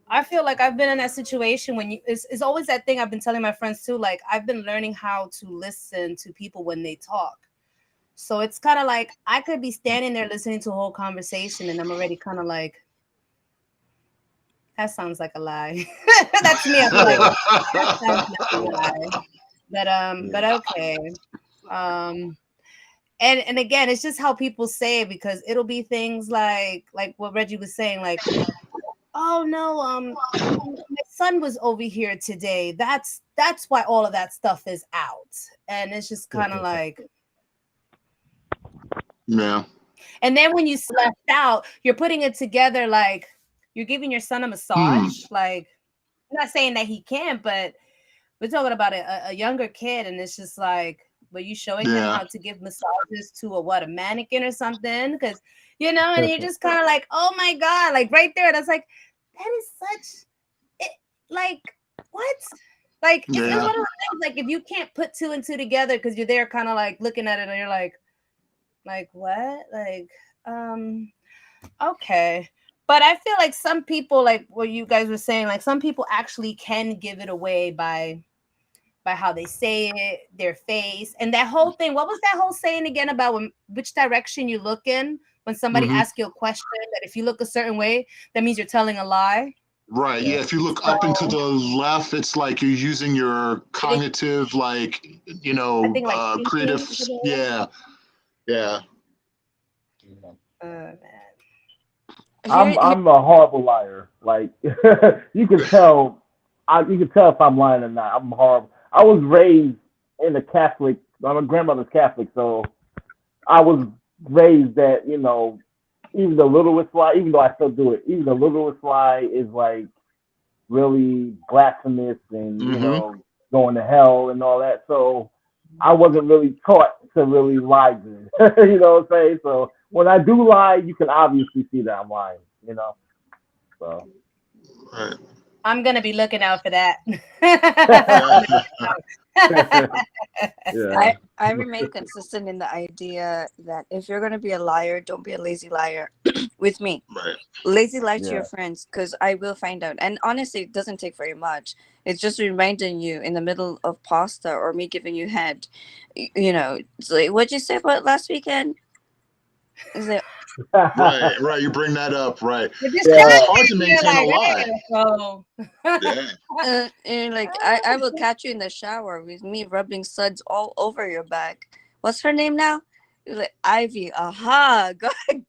I feel like I've been in that situation when it's always that thing I've been telling my friends too. Like I've been learning how to listen to people when they talk. So it's kind of like I could be standing there listening to a whole conversation and I'm already kind of like, that sounds like a lie. That's me. I'm like, that sounds like a lie. But okay. Um and again, it's just how people say it, because it'll be things like what Reggie was saying, like, oh no, my son was over here today. That's why all of that stuff is out. And it's just kind of like, Yeah. and then when you left out, you're putting it together like you're giving your son a Hmm. massage. Like, I'm not saying that he can't, but we're talking about a younger kid, and it's just like, were you showing him Yeah. how to give massages to a mannequin or something? Because and you're just kind of like, oh my god, like right there, that's like, that is such it, like what? Like it's Yeah. one of those things. Like if you can't put two and two together because you're there, kind of like looking at it, and you're like what? Like okay. But I feel like some people, like what you guys were saying, like some people actually can give it away by by how they say it, their face, and that whole thing. What was that whole saying again about which direction you look in when somebody Hmm. asks you a question? That if you look a certain way, that means you're telling a lie. Right. Yeah. Yeah. If you look So up and to the left, it's like you're using your it is, cognitive, like, I think, like creative. thinking. Yeah. Yeah. Yeah. Man. Here, here I'm a horrible liar. Like you can tell, you can tell if I'm lying or not. I'm horrible. I was raised in a Catholic. My grandmother's Catholic, so I was raised that even the littlest lie, even though I still do it, even the littlest lie is like really blasphemous and Hmm. going to hell and all that. So I wasn't really taught to really lie good. You know what I'm saying? So when I do lie, you can obviously see that I'm lying. So Right. I'm gonna be looking out for that. yeah, I remain consistent in the idea that if you're gonna be a liar, don't be a lazy liar. With me, Right. lazy lie to your yeah, friends, because I will find out. And honestly, it doesn't take very much. It's just reminding you in the middle of pasta or me giving you head. It's like, what'd you say about last weekend? Is it? Right. Right. You bring that up. Right. You're Because it's yeah. hard to distracting me. You're maintain a like, lie. hey, so. Yeah. And like I will catch you in the shower with me rubbing suds all over your back. What's her name now? You're like Ivy. Aha, got you.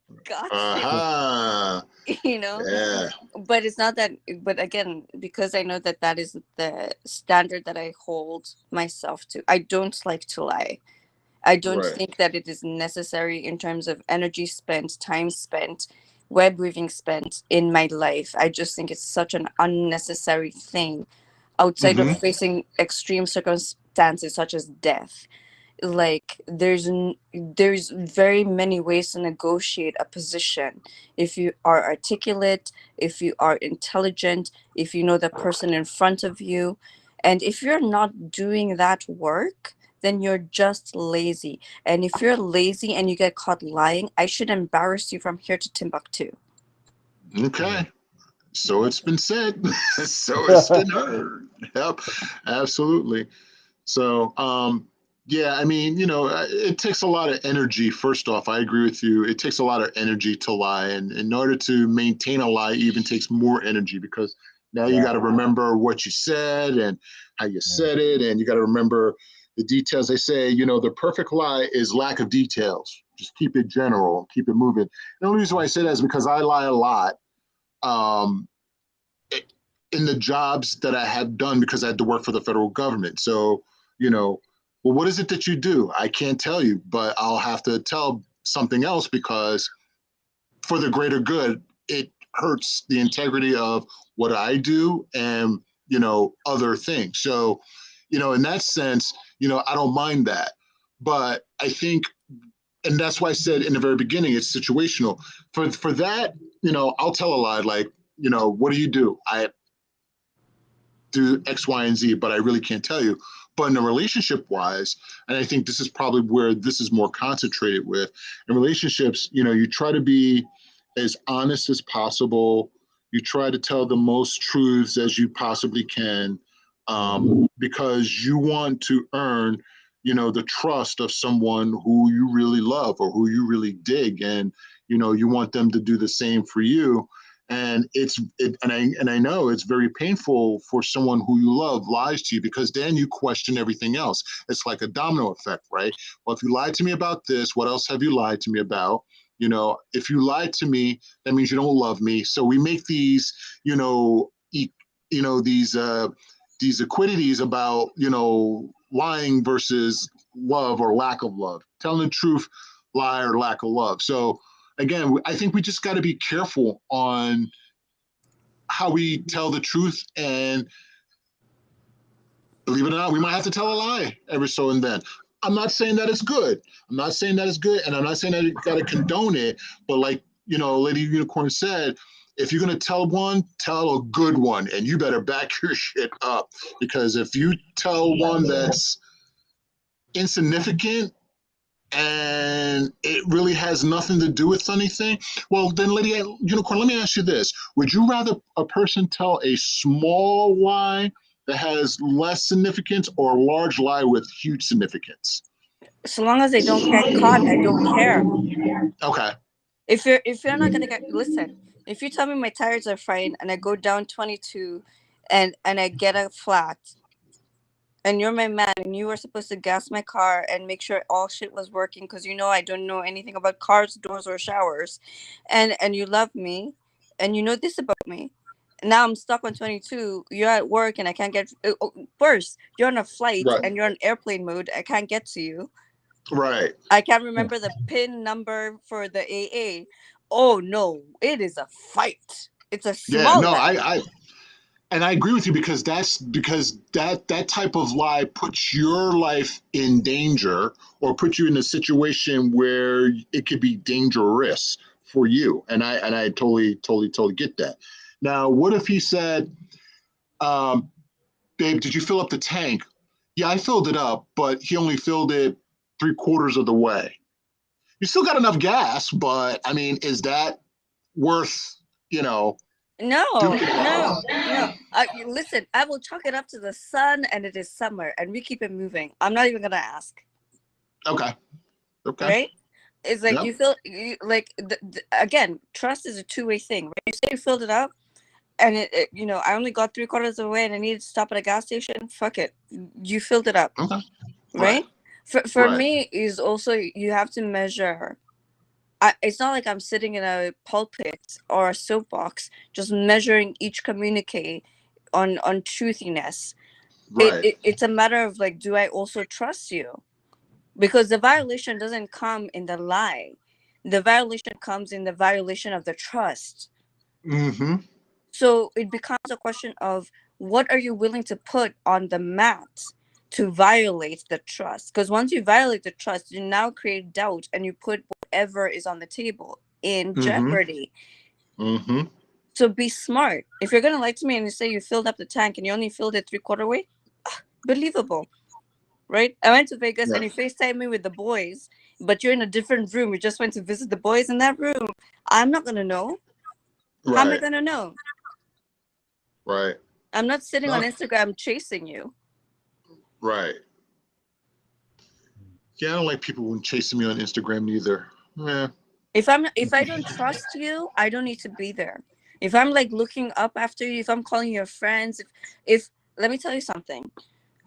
Aha. You know, Yeah. but it's not that. But again, because I know that that is the standard that I hold myself to. I don't like to lie. I don't Right. think that it is necessary in terms of energy spent, time spent, web weaving spent in my life. I just think it's such an unnecessary thing outside of Hmm. facing extreme circumstances such as death. Like there's very many ways to negotiate a position. If you are articulate, if you are intelligent, if you know the person in front of you, and if you're not doing that work, then you're just lazy. And if you're lazy and you get caught lying, I should embarrass you from here to Timbuktu. Okay. So it's been said. So it's been heard. Yep. Absolutely. So, yeah, I mean, it takes a lot of energy. First off, I agree with you. It takes a lot of energy to lie. And in order to maintain a lie, even takes more energy because now you Yeah. got to remember what you said and how you said it. And you got to remember the details. They say, the perfect lie is lack of details. Just keep it general, keep it moving. And the only reason why I say that is because I lie a lot. Um, in the jobs that I had done because I had to work for the federal government. So, well, what is it that you do? I can't tell you, but I'll have to tell something else because for the greater good, it hurts the integrity of what I do and, other things. So, in that sense, I don't mind that. But I think, and that's why I said in the very beginning, it's situational. For that, I'll tell a lie like, what do you do? I do X, Y, and Z, but I really can't tell you. But in a relationship wise, and I think this is probably where this is more concentrated with in relationships, you try to be as honest as possible. You try to tell the most truths as you possibly can because you want to earn, the trust of someone who you really love or who you really dig. And, you want them to do the same for you and I know it's very painful for someone who you love lies to you because then you question everything else. It's like a domino effect, right? Well, if you lied to me about this, what else have you lied to me about? If you lied to me, that means you don't love me. So we make these, these equities about lying versus love or lack of love, telling the truth, lie or lack of love. So again, I think we just got to be careful on how we tell the truth. And believe it or not, we might have to tell a lie every so and then. I'm not saying that it's good. I'm not saying that it's good. And I'm not saying that you got to condone it. But like, Lady Unicorn said, if you're going to tell one, tell a good one. And you better back your shit up. Because if you tell one that's insignificant, and it really has nothing to do with anything, well, then, Lady Unicorn, let me ask you this. Would you rather a person tell a small lie that has less significance or a large lie with huge significance? So long as they don't get caught, I don't care. Okay. If you're not gonna get, listen, if you tell me my tires are fine and I go down 22 and I get a flat, and you're my man and you were supposed to gas my car and make sure all shit was working, because I don't know anything about cars, doors, or showers, and you love me and you know this about me. Now I'm stuck on 22. You're at work and I can't get, worse, you're on a flight Right. and you're on airplane mode. I can't get to you. Right. I can't remember the pin number for the AA. Oh no, it is a fight. It's a Yeah. small No, level. and I agree with you, because that type of lie puts your life in danger, or puts you in a situation where it could be dangerous for you. And I totally get that. Now, what if he said, um, babe, did you fill up the tank? Yeah, I filled it up, but he only filled it 3/4 of the way. You still got enough gas, but I mean, is that worth, No, duking it out? no. Listen, I will chalk it up to the sun, and it is summer, and we keep it moving. I'm not even gonna ask. Okay. Okay. Right? It's like Yep. you feel like again, trust is a two-way thing. Right? You say you filled it up, and I only got 3/4 of the way, and I needed to stop at a gas station. Fuck it, you filled it up, Okay. Right. right? For Right. me, is also you have to measure. It's not like I'm sitting in a pulpit or a soapbox just measuring each communique on truthiness. Right. It's a matter of like, do I also trust you? Because the violation doesn't come in the lie. The violation comes in the violation of the trust. Mm-hmm. So it becomes a question of what are you willing to put on the mat to violate the trust? Because once you violate the trust, you now create doubt and you put whatever is on the table in Mm-hmm. jeopardy. Mm-hmm. So be smart. If you're gonna lie to me and you say you filled up the tank and you only filled it 3/4 way, believable, right? I went to Vegas and Right. you FaceTime me with the boys, but you're in a different room. You just went to visit the boys in that room. I'm not gonna know. How am I Right. gonna know? Right. I'm not sitting on No. Instagram chasing you. Right. Yeah, I don't like people chasing me on Instagram neither. Yeah. If I don't trust you, I don't need to be there. If I'm like looking up after you, if I'm calling your friends, if let me tell you something,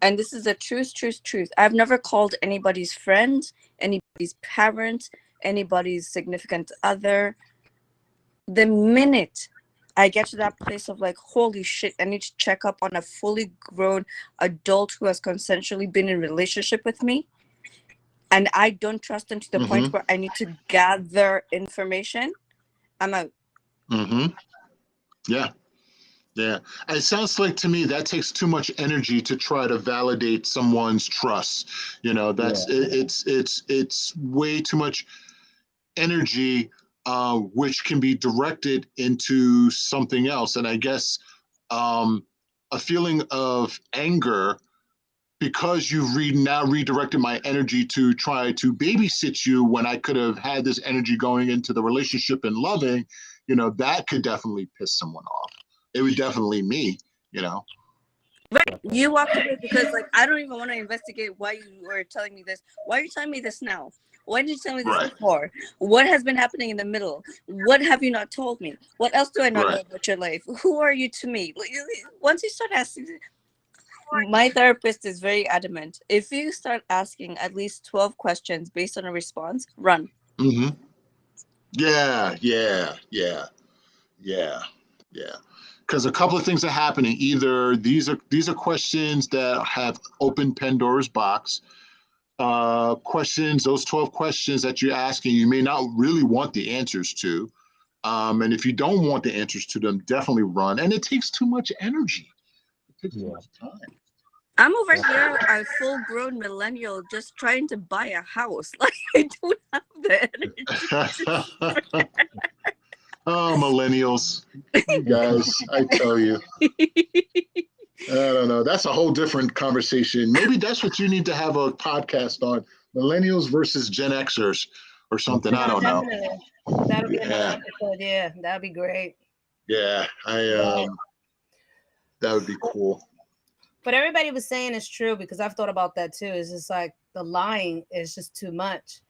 and this is a truth. I've never called anybody's friend, anybody's parent, anybody's significant other. The minute I get to that place of like, holy shit, I need to check up on a fully grown adult who has consensually been in a relationship with me, and I don't trust them to the point Mm-hmm. where I need to gather information, I'm out. Mm-hmm. Yeah. Yeah. It sounds like to me that takes too much energy to try to validate someone's trust. Yeah. It's way too much energy, which can be directed into something else. And I guess a feeling of anger, because you've now redirected my energy to try to babysit you when I could have had this energy going into the relationship and loving, that could definitely piss someone off. It would definitely me, you know. Right. You walked away because like I don't even want to investigate why you were telling me this. Why are you telling me this now? Why did you tell me this Right. before? What has been happening in the middle? What have you not told me? What else do I not know Right. about your life? Who are you to me? Once you start asking, my therapist is very adamant. If you start asking at least 12 questions based on a response, run. Mm-hmm. Yeah. Yeah. Yeah. Yeah. Yeah. Because a couple of things are happening. Either these are questions that have opened Pandora's box. Questions, those 12 questions that you're asking, you may not really want the answers to. And if you don't want the answers to them, definitely run. And it takes too much energy. It takes too Yeah. much time. I'm over here, a full grown millennial just trying to buy a house. Like, I don't have the energy. Oh, millennials, you guys, I tell you. I don't know. That's a whole different conversation. Maybe that's what you need to have a podcast on: millennials versus Gen Xers or something. I No, don't know. definitely. That'll be another Yeah, episode. Yeah, that'd be great. yeah. Right. That would be cool. But everybody was saying it's true because I've thought about that too. It's just like the lying is just too much.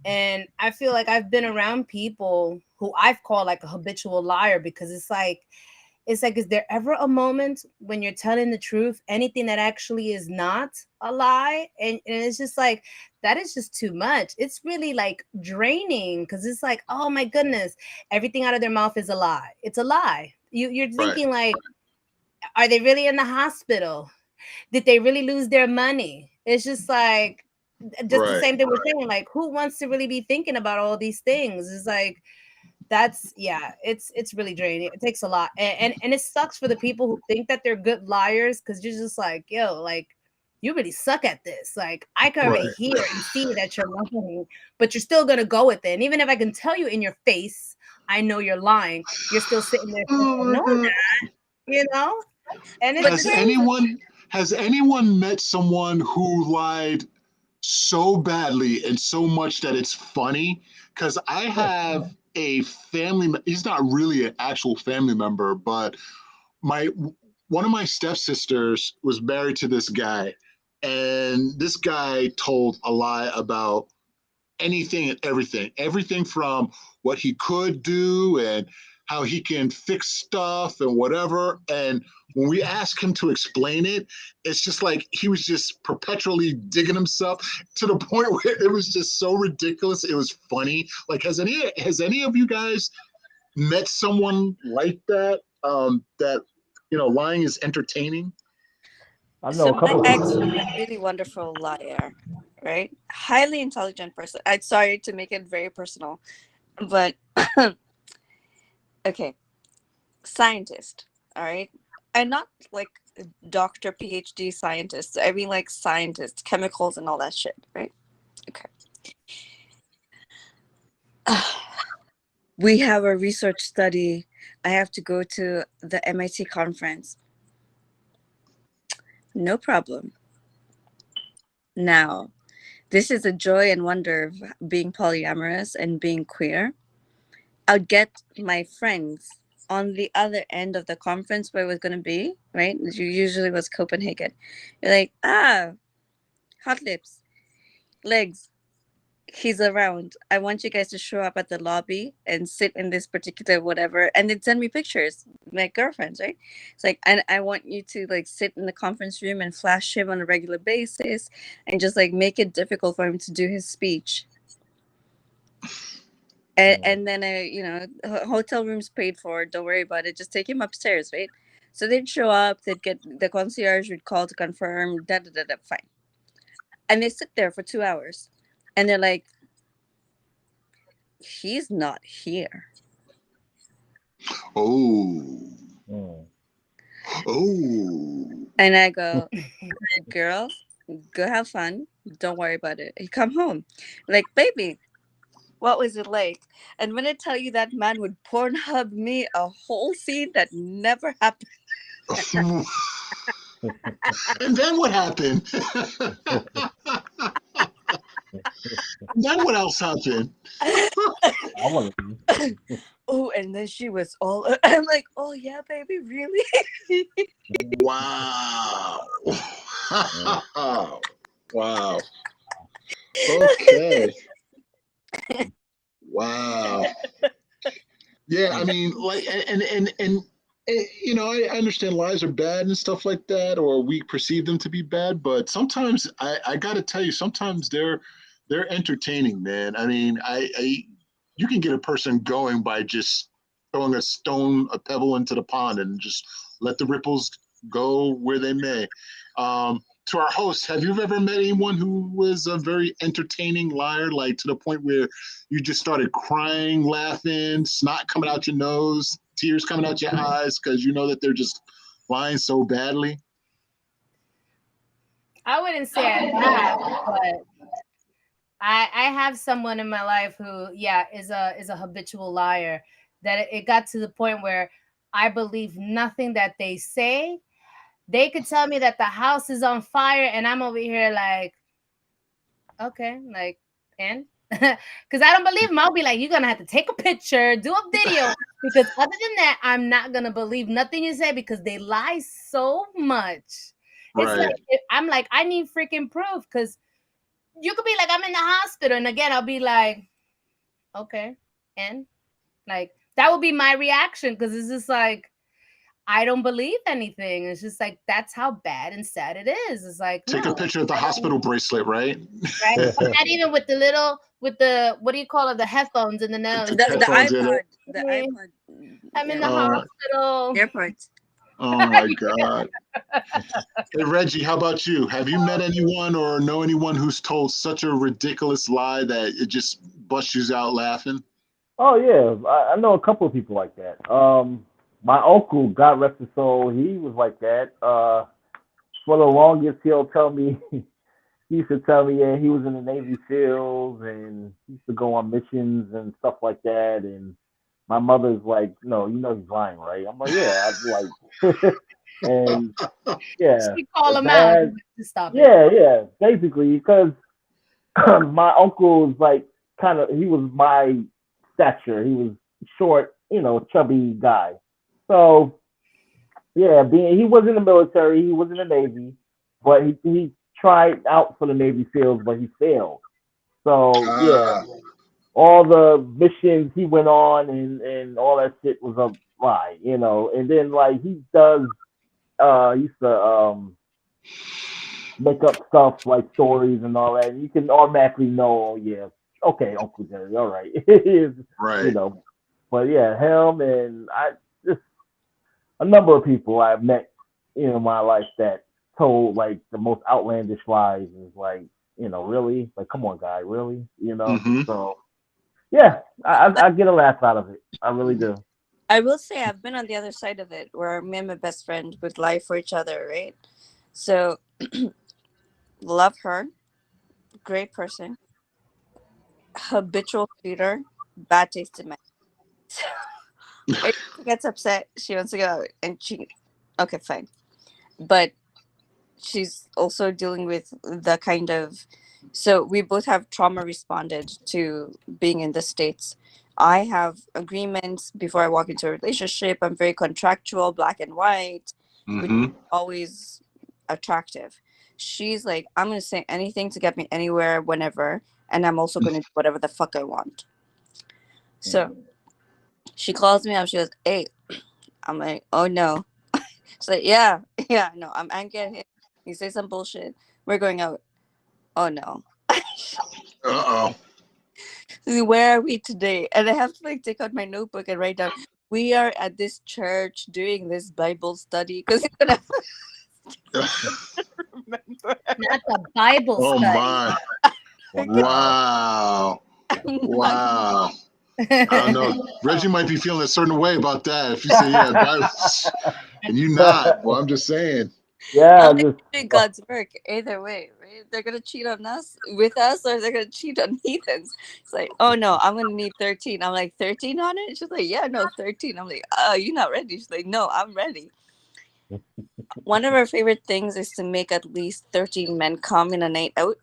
And I feel like I've been around people who I've called like a habitual liar because it's like is there ever a moment when you're telling the truth, anything that actually is not a lie? And it's just like that is just too much. It's really like draining because it's like, oh my goodness, everything out of their mouth is a lie. It's a lie. You're Right. thinking like, are they really in the hospital? Did they really lose their money? It's just like just the Right. same thing we're saying. Like, who wants to really be thinking about all these things? It's like that's yeah, it's really draining. It takes a lot, and it sucks for the people who think that they're good liars because you're just like, yo, like you really suck at this. Like I can already Right. hear and see that you're lying, but you're still gonna go with it. And even if I can tell you in your face, I know you're lying. You're still sitting there Oh thinking, my no, I'm God. not, you know. And it's But Has just there, anyone met someone who lied so badly and so much that it's funny? Because I have a he's not really an actual family member, but my one of my stepsisters was married to this guy, and this guy told a lie about anything and everything from what he could do and how he can fix stuff and whatever. And when we ask him to explain it, it's just like he was just perpetually digging himself to the point where it was just so ridiculous. It was funny. Like, has any of you guys met someone like that? That lying is entertaining. I know so a my couple ex was people. a really wonderful liar, right? Highly intelligent person. I'm sorry to make it very personal, but okay, scientist. All right, and not like doctor, PhD scientist. I mean like scientists, chemicals, and all that shit, right? Okay. We have a research study. I have to go to the MIT conference. No problem. Now, this is a joy and wonder of being polyamorous and being queer. I'll get my friends on the other end of the conference where it was going to be, right? It usually was Copenhagen. You're like, hot lips, legs, he's around. I want you guys to show up at the lobby and sit in this particular whatever, and then send me pictures. My girlfriends, right? It's like, and I want you to like sit in the conference room and flash him on a regular basis, and just like make it difficult for him to do his speech. And then hotel rooms paid for. Don't worry about it. Just take him upstairs, right? So they'd show up. They'd get the concierge would call to confirm. Da da da da. Fine. And they sit there for 2 hours, and they're like, he's not here. Oh. Mm. Oh. And I go, girls, go have fun. Don't worry about it. You come home. Like, baby, what was it like? And when I tell you that man would Pornhub me a whole scene that never happened. And then what happened? Then what else happened? I want to. Oh, and then she was all, I'm like, oh yeah, baby, really? Wow. Mm. Wow. Okay. Wow. Yeah, I mean, like, I understand lies are bad and stuff like that, or we perceive them to be bad, but sometimes I got to tell you, sometimes they're entertaining, man. I mean, you can get a person going by just throwing a pebble into the pond and just let the ripples go where they may. To our host, have you ever met anyone who was a very entertaining liar, like to the point where you just started crying, laughing, snot coming out your nose, tears coming out your eyes because you know that they're just lying so badly? I wouldn't say I have, but I have someone in my life who, yeah, is a habitual liar. That it got to the point where I believe nothing that they say. They could tell me that the house is on fire, and I'm over here like, okay, like, and because I don't believe them, I'll be like, you're gonna have to take a picture, do a video, because other than that, I'm not gonna believe nothing you say because they lie so much. It's Right. I'm like, I need freaking proof, because you could be like, I'm in the hospital, and again, I'll be like, okay, and like that would be my reaction, because it's just like I don't believe anything. It's just like that's how bad and sad it is. It's like Take a no, picture of the I don't, hospital bracelet, right? right? Or not even with the little, with the, what do you call it, the headphones in the nose. The The headphones in it. iPod, the iPod, I'm in yeah, the Uh, hospital. AirPods. oh my God. Hey Reggie, how about you? Have you met anyone or know anyone who's told such a ridiculous lie that it just busts you out laughing? Oh yeah, I know a couple of people like that. My uncle, God rest his soul, he was like that. For the longest, he'll tell me. He used to tell me, yeah, he was in the Navy SEALs and he used to go on missions and stuff like that. And my mother's like, no, you know he's lying, right? I'm like, yeah, I'd like, and yeah, She call him out. that, To stop it. yeah, basically, because my uncle was like kind of, he was my stature. He was short, chubby guy. So yeah, being he was in the military, he was in the Navy, but he tried out for the Navy SEALs, but he failed. So yeah, Ah, all the missions he went on and all that shit was a lie. And then like he used to make up stuff like stories and all that. And you can automatically know, oh yeah, okay, Uncle Jerry, all right, you right. know. But yeah, him and I just a number of people I've met in my life that told like the most outlandish lies. Is like, really, like, come on, guy, really, Mm-hmm. So yeah, I get a laugh out of it. I really do. I will say I've been on the other side of it, where me and my best friend would lie for each other, right? So love her, great person, habitual cheater, bad taste in my. If she gets upset, she wants to go out and cheat. Okay, fine. But she's also dealing with the kind of, so we both have trauma responded to being in the States. I have agreements before I walk into a relationship. I'm very contractual, black and white, which is Mm-hmm. always attractive. She's like, I'm gonna say anything to get me anywhere, whenever, and I'm also gonna do whatever the fuck I want. So she calls me up, she goes, hey, I'm like, oh no. She's like, yeah, yeah, no, I'm angry at him. He says some bullshit. We're going out. Oh no. Uh-oh. Where are we today? And I have to like take out my notebook and write down, we are at this church doing this Bible study, because he's gonna remember. Not the Bible Oh study. my. Wow. Wow. Wow. I don't know. Reggie might be feeling a certain way about that. If you say, yeah, and you not. Well, I'm just saying. Yeah, I'm like, just doing God's work either way, right? They're gonna cheat on us with us, or they're gonna cheat on heathens. It's like, oh no, I'm gonna need 13. I'm like, 13 on it? She's like, yeah, no, 13. I'm like, oh, you're not ready. She's like, no, I'm ready. One of our favorite things is to make at least 13 men come in a night out.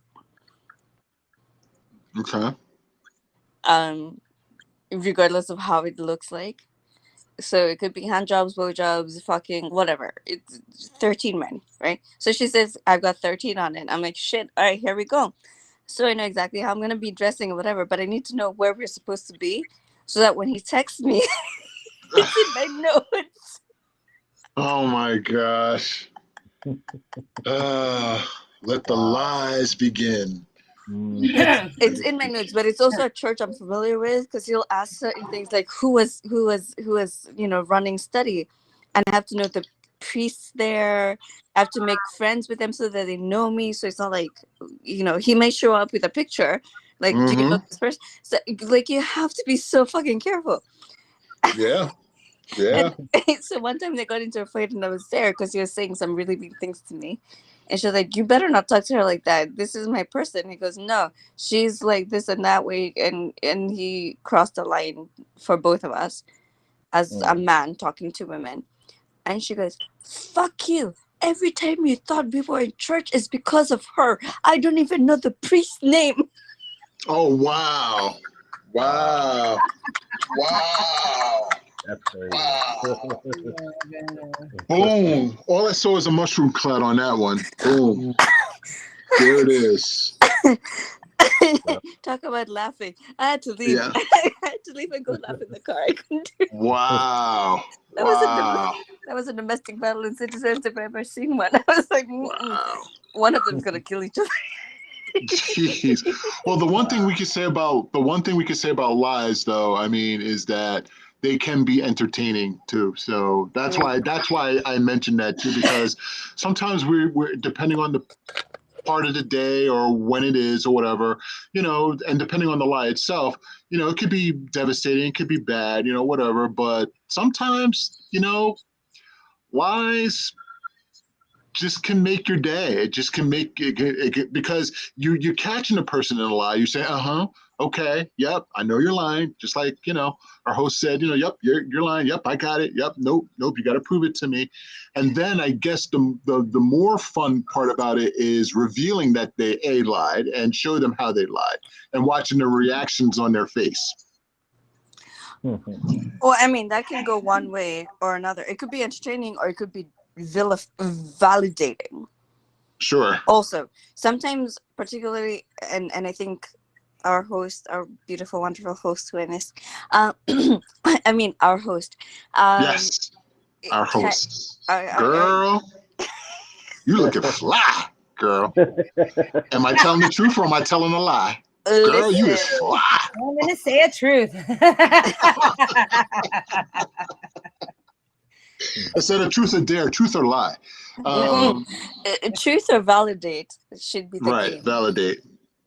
Okay. Um, Regardless of how it looks like. So it could be hand jobs, blow jobs, fucking whatever. It's 13 men, right? So she says, I've got 13 on it. I'm like, shit, all right, here we go. So I know exactly how I'm gonna be dressing or whatever, but I need to know where we're supposed to be, so that when he texts me, it's in my notes. Oh my gosh. Let the wow. lies begin. Mm-hmm. It's in my notes, but it's also a church I'm familiar with, because he'll ask certain things like who was running study, and I have to know the priests there. I have to make friends with them so that they know me. So it's not like, he may show up with a picture like, do you know Mm-hmm. this person? So like, you have to be so fucking careful. Yeah. Yeah. And so one time they got into a fight, and I was there because he was saying some really mean things to me. And she was like, you better not talk to her like that. This is my person. He goes, no, she's like this and that way. And he crossed the line for both of us as a man talking to women. And she goes, fuck you. Every time you thought we were in church is because of her. I don't even know the priest's name. Oh wow. Wow. Wow. That's crazy. Wow. Oh my goodness. Boom. All I saw is a mushroom cloud on that one. Boom. There it is. Talk about laughing. I had to leave. Yeah. I had to leave and go laugh in the car. I couldn't do it. Wow. That was a domestic, Wow. that was a domestic battle in citizens if I ever seen one. I was like, mm-mm. Wow. One of them's gonna kill each other. Jeez. Well, the one thing we could say about lies, though, I mean, is that they can be entertaining too. So that's why I mentioned that too, because sometimes we're depending on the part of the day or when it is or whatever, and depending on the lie itself, it could be devastating, it could be bad, whatever. But sometimes, lies just can make your day. It just can make because you're catching a person in a lie. You say, okay, yep, I know you're lying. Just like our host said, yep, you're lying. Yep, I got it. Yep, nope, you got to prove it to me. And then I guess the more fun part about it is revealing that they lied and show them how they lied and watching the reactions on their face. Well, I mean, that can go one way or another. It could be entertaining or it could be validating. Sure. Also, sometimes, particularly, and I think our host, our beautiful, wonderful host who I miss, I mean, our host, Yes, our can, host. are, Girl, you looking fly, girl. Am I telling the truth or am I telling a lie? Girl, you is listen. fly. I'm gonna say a truth. I said a truth or dare, truth or lie. Mm-mm. Truth or validate should be the Right, game. validate.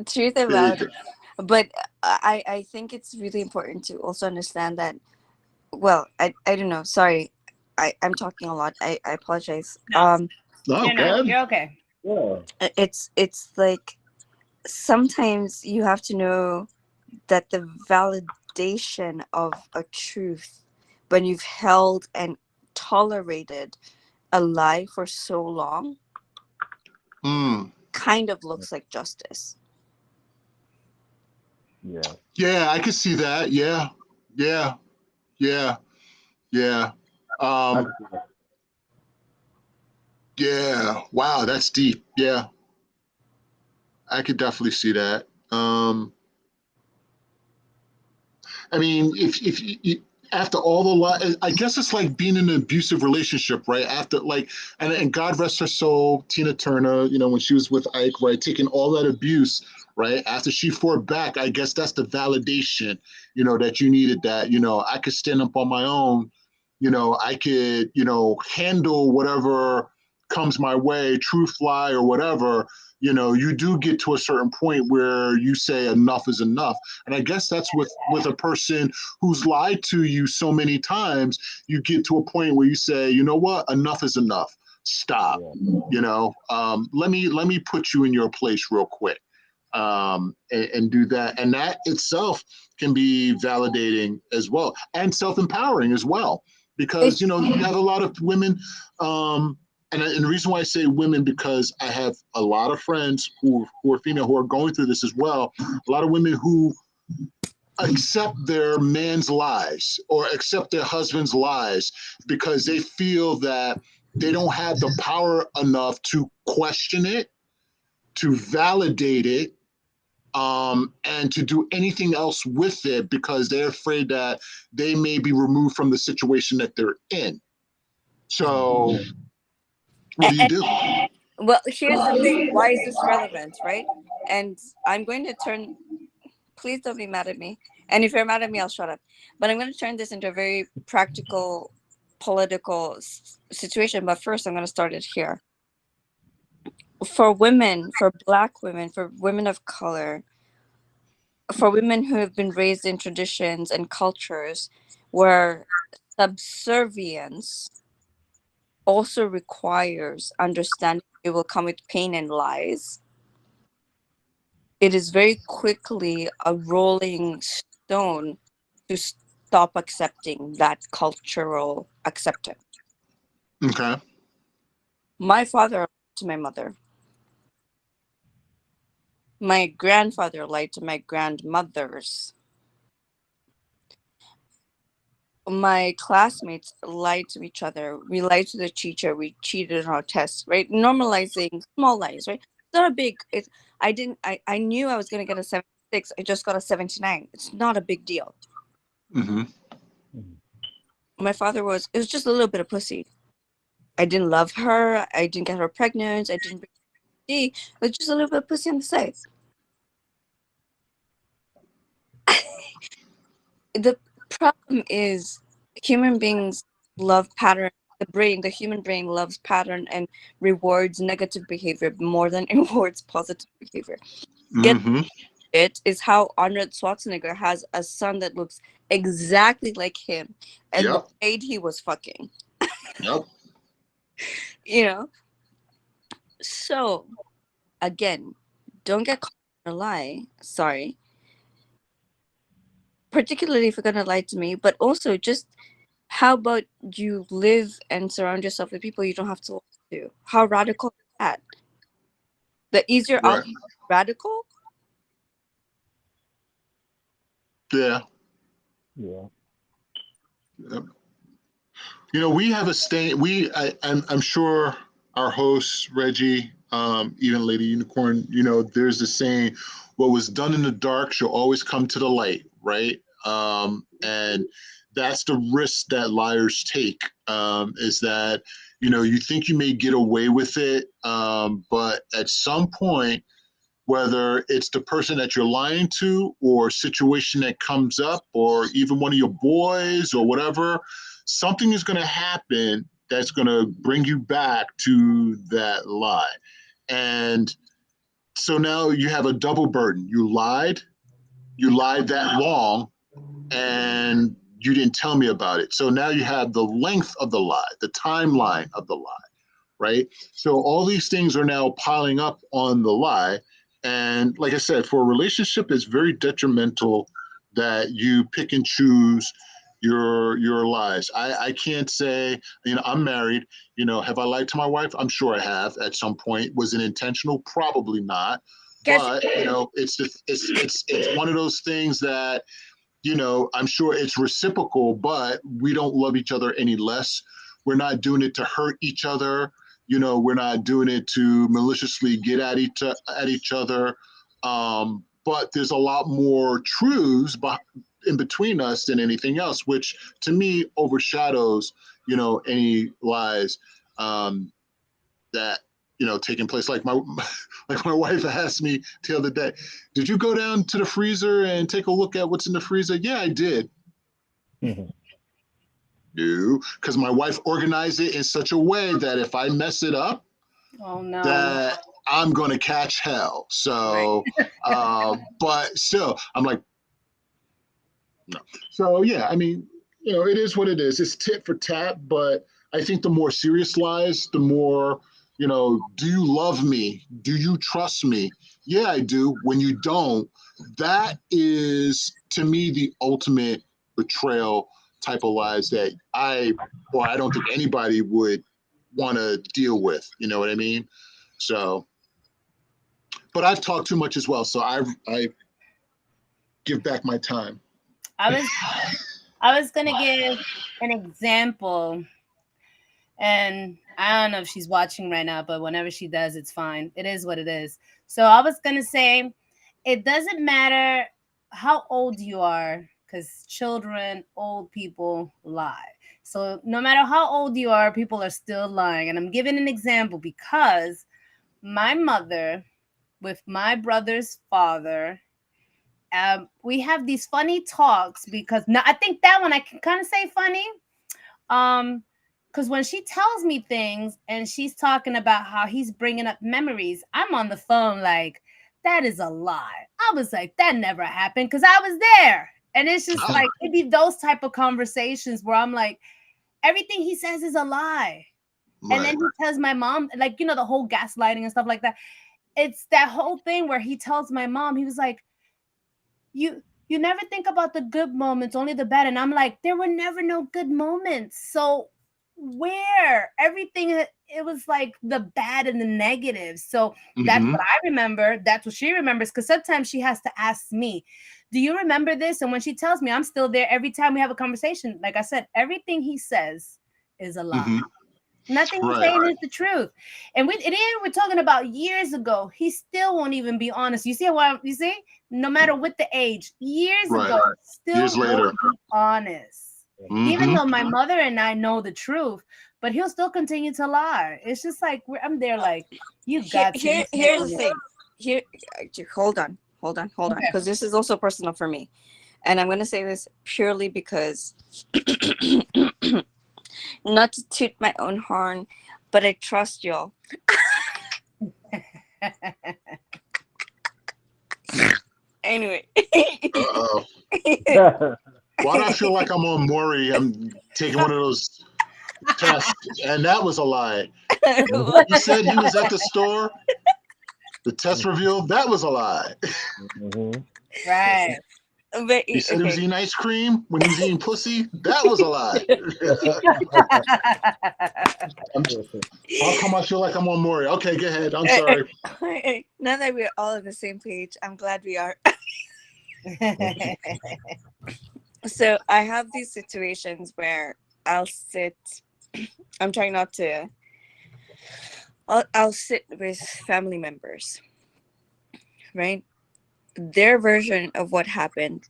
Truth or There you go. validate. But I think it's really important to also understand that. Well, I don't know. Sorry, I'm talking a lot. I apologize. No, Oh, you're not. God. You're okay. Yeah. It's like sometimes you have to know that the validation of a truth when you've held and tolerated a lie for so long Mm. kind of looks like justice. Yeah. Yeah, I could see that. Yeah, yeah, yeah, yeah. I, Um, yeah. Wow, that's deep. Yeah, I could definitely see that. I mean, if you, after all the I guess it's like being in an abusive relationship, right? After and God rest her soul, Tina Turner, when she was with Ike, right, taking all that abuse, right? After she fought back, I guess that's the validation, that you needed. That I could stand up on my own, I could, handle whatever comes my way, truth, lie, or whatever. You do get to a certain point where you say enough is enough. And I guess that's with a person who's lied to you so many times, you get to a point where you say, you know what, enough is enough. Stop. yeah. Let me put you in your place real quick, and do that. And that itself can be validating as well, and self-empowering as well, It, because you have a lot of women. And the reason why I say women, because I have a lot of friends who are female who are going through this as well. A lot of women who accept their man's lies or accept their husband's lies because they feel that they don't have the power enough to question it, to validate it, and to do anything else with it because they're afraid that they may be removed from the situation that they're in. So, what do you and, do? well, here's the thing. Why is this relevant, right? And I'm going to turn. Please don't be mad at me. And if you're mad at me, I'll shut up. But I'm going to turn this into a very practical, political situation. But first, I'm going to start it here. For women, for Black women, for women of color, for women who have been raised in traditions and cultures where subservience also requires understanding it will come with pain and lies, it is very quickly a rolling stone to stop accepting that cultural acceptance. Okay. My father lied to my mother. My grandfather lied to my grandmothers. my classmates lied to each other. We lied to the teacher. We cheated on our tests, right? Normalizing small lies, right? It's not a big. It's I didn't. I knew I was gonna get a 76. I just got a 79. It's not a big deal. Mm-hmm. Mhm. My father was. It was just a little bit of pussy. I didn't love her. I didn't get her pregnant. I didn't bring her D. It was just a little bit of pussy on the side. The problem is human beings love pattern. The human brain loves pattern and rewards negative behavior more than it rewards positive behavior. Get Mm-hmm. it is how Arnold Schwarzenegger has a son that looks exactly like him and the Yep. maid he was fucking. Yep. You know? So again, don't get caught in a lie. Sorry. Particularly if you're gonna lie to me, but also just how about you live and surround yourself with people you don't have to lie to? How radical is that? The easier Right. out radical. Yeah. Yeah. Yep. We have a stay. I'm sure our host Reggie, even Lady Unicorn. There's a saying, "What was done in the dark shall always come to the light." Right. And that's the risk that liars take. Is that you think you may get away with it, but at some point, whether it's the person that you're lying to or a situation that comes up or even one of your boys or whatever, something is going to happen that's going to bring you back to that lie. And so now you have a double burden. You lied that long, and you didn't tell me about it. So now you have the length of the lie, the timeline of the lie, right? So all these things are now piling up on the lie. And like I said, for a relationship, it's very detrimental that you pick and choose your lies. I can't say, I'm married. Have I lied to my wife? I'm sure I have at some point. Was it intentional? Probably not. Guess But it's one of those things that I'm sure it's reciprocal, but we don't love each other any less. We're not doing it to hurt each other. We're not doing it to maliciously get at each other. But there's a lot more truths in between us than anything else, which to me overshadows, any lies that taking place. Like my like my wife asked me the other day, did you go down to the freezer and take a look at what's in the freezer? Yeah, I did. Mhm. No, because my wife organized it in such a way that if I mess it up, Oh no. that I'm going to catch hell. right. So but still I'm like, no. So yeah, I mean, it is what it is. It's tit for tat, but I think the more serious lies, the more, do you love me? Do you trust me? Yeah, I do. When you don't, that is to me the ultimate betrayal type of lies that I don't think anybody would want to deal with. You know what I mean? So, but I've talked too much as well, so I give back my time. I was I was gonna give an example, and I don't know if she's watching right now, but whenever she does, it's fine. It is what it is. So I was gonna say, it doesn't matter how old you are, because children, old people lie. So no matter how old you are, people are still lying. And I'm giving an example because my mother, with my brother's father, we have these funny talks because now I think that one I can kind of say funny. Um, because when she tells me things and she's talking about how he's bringing up memories, I'm on the phone like, that is a lie. I was like, that never happened because I was there. And it's just Ah, like, it'd be those type of conversations where I'm like, everything he says is a lie. And then right. he tells my mom, like, the whole gaslighting and stuff like that. It's that whole thing where he tells my mom, he was like, you never think about the good moments, only the bad. And I'm like, there were never no good moments. So where everything it was like the bad and the negative. So that's Mm-hmm. what I remember. That's what she remembers. Because sometimes she has to ask me, do you remember this? And when she tells me, I'm still there every time we have a conversation. Like I said, everything he says is a lie. Mm-hmm. Nothing he's Right. saying is the truth. And we're talking about years ago. He still won't even be honest. You see what you see? No matter what the age, years Right. ago, still Years later. won't be honest. Even Mm-hmm. though my mother and I know the truth, but he'll still continue to lie. It's just like I'm there, like you got to be Here's the kidding me. thing. Here, hold on, Okay. because this is also personal for me, and I'm gonna say this purely because, not to toot my own horn, but I trust y'all. Anyway. Uh-oh. Why do I feel like I'm on Maury? I'm taking one of those tests, and that was a lie. He said he was at the store. The test revealed that was a lie. Mhm. Right. But, He said he was okay. eating ice cream when he was eating pussy. That was a lie. How come I feel like I'm on Maury? Okay, go ahead. I'm sorry. Now that we're all on the same page, I'm glad we are. So I have these situations where I'll sit. I'm trying not to. I'll sit with family members, right? Their version of what happened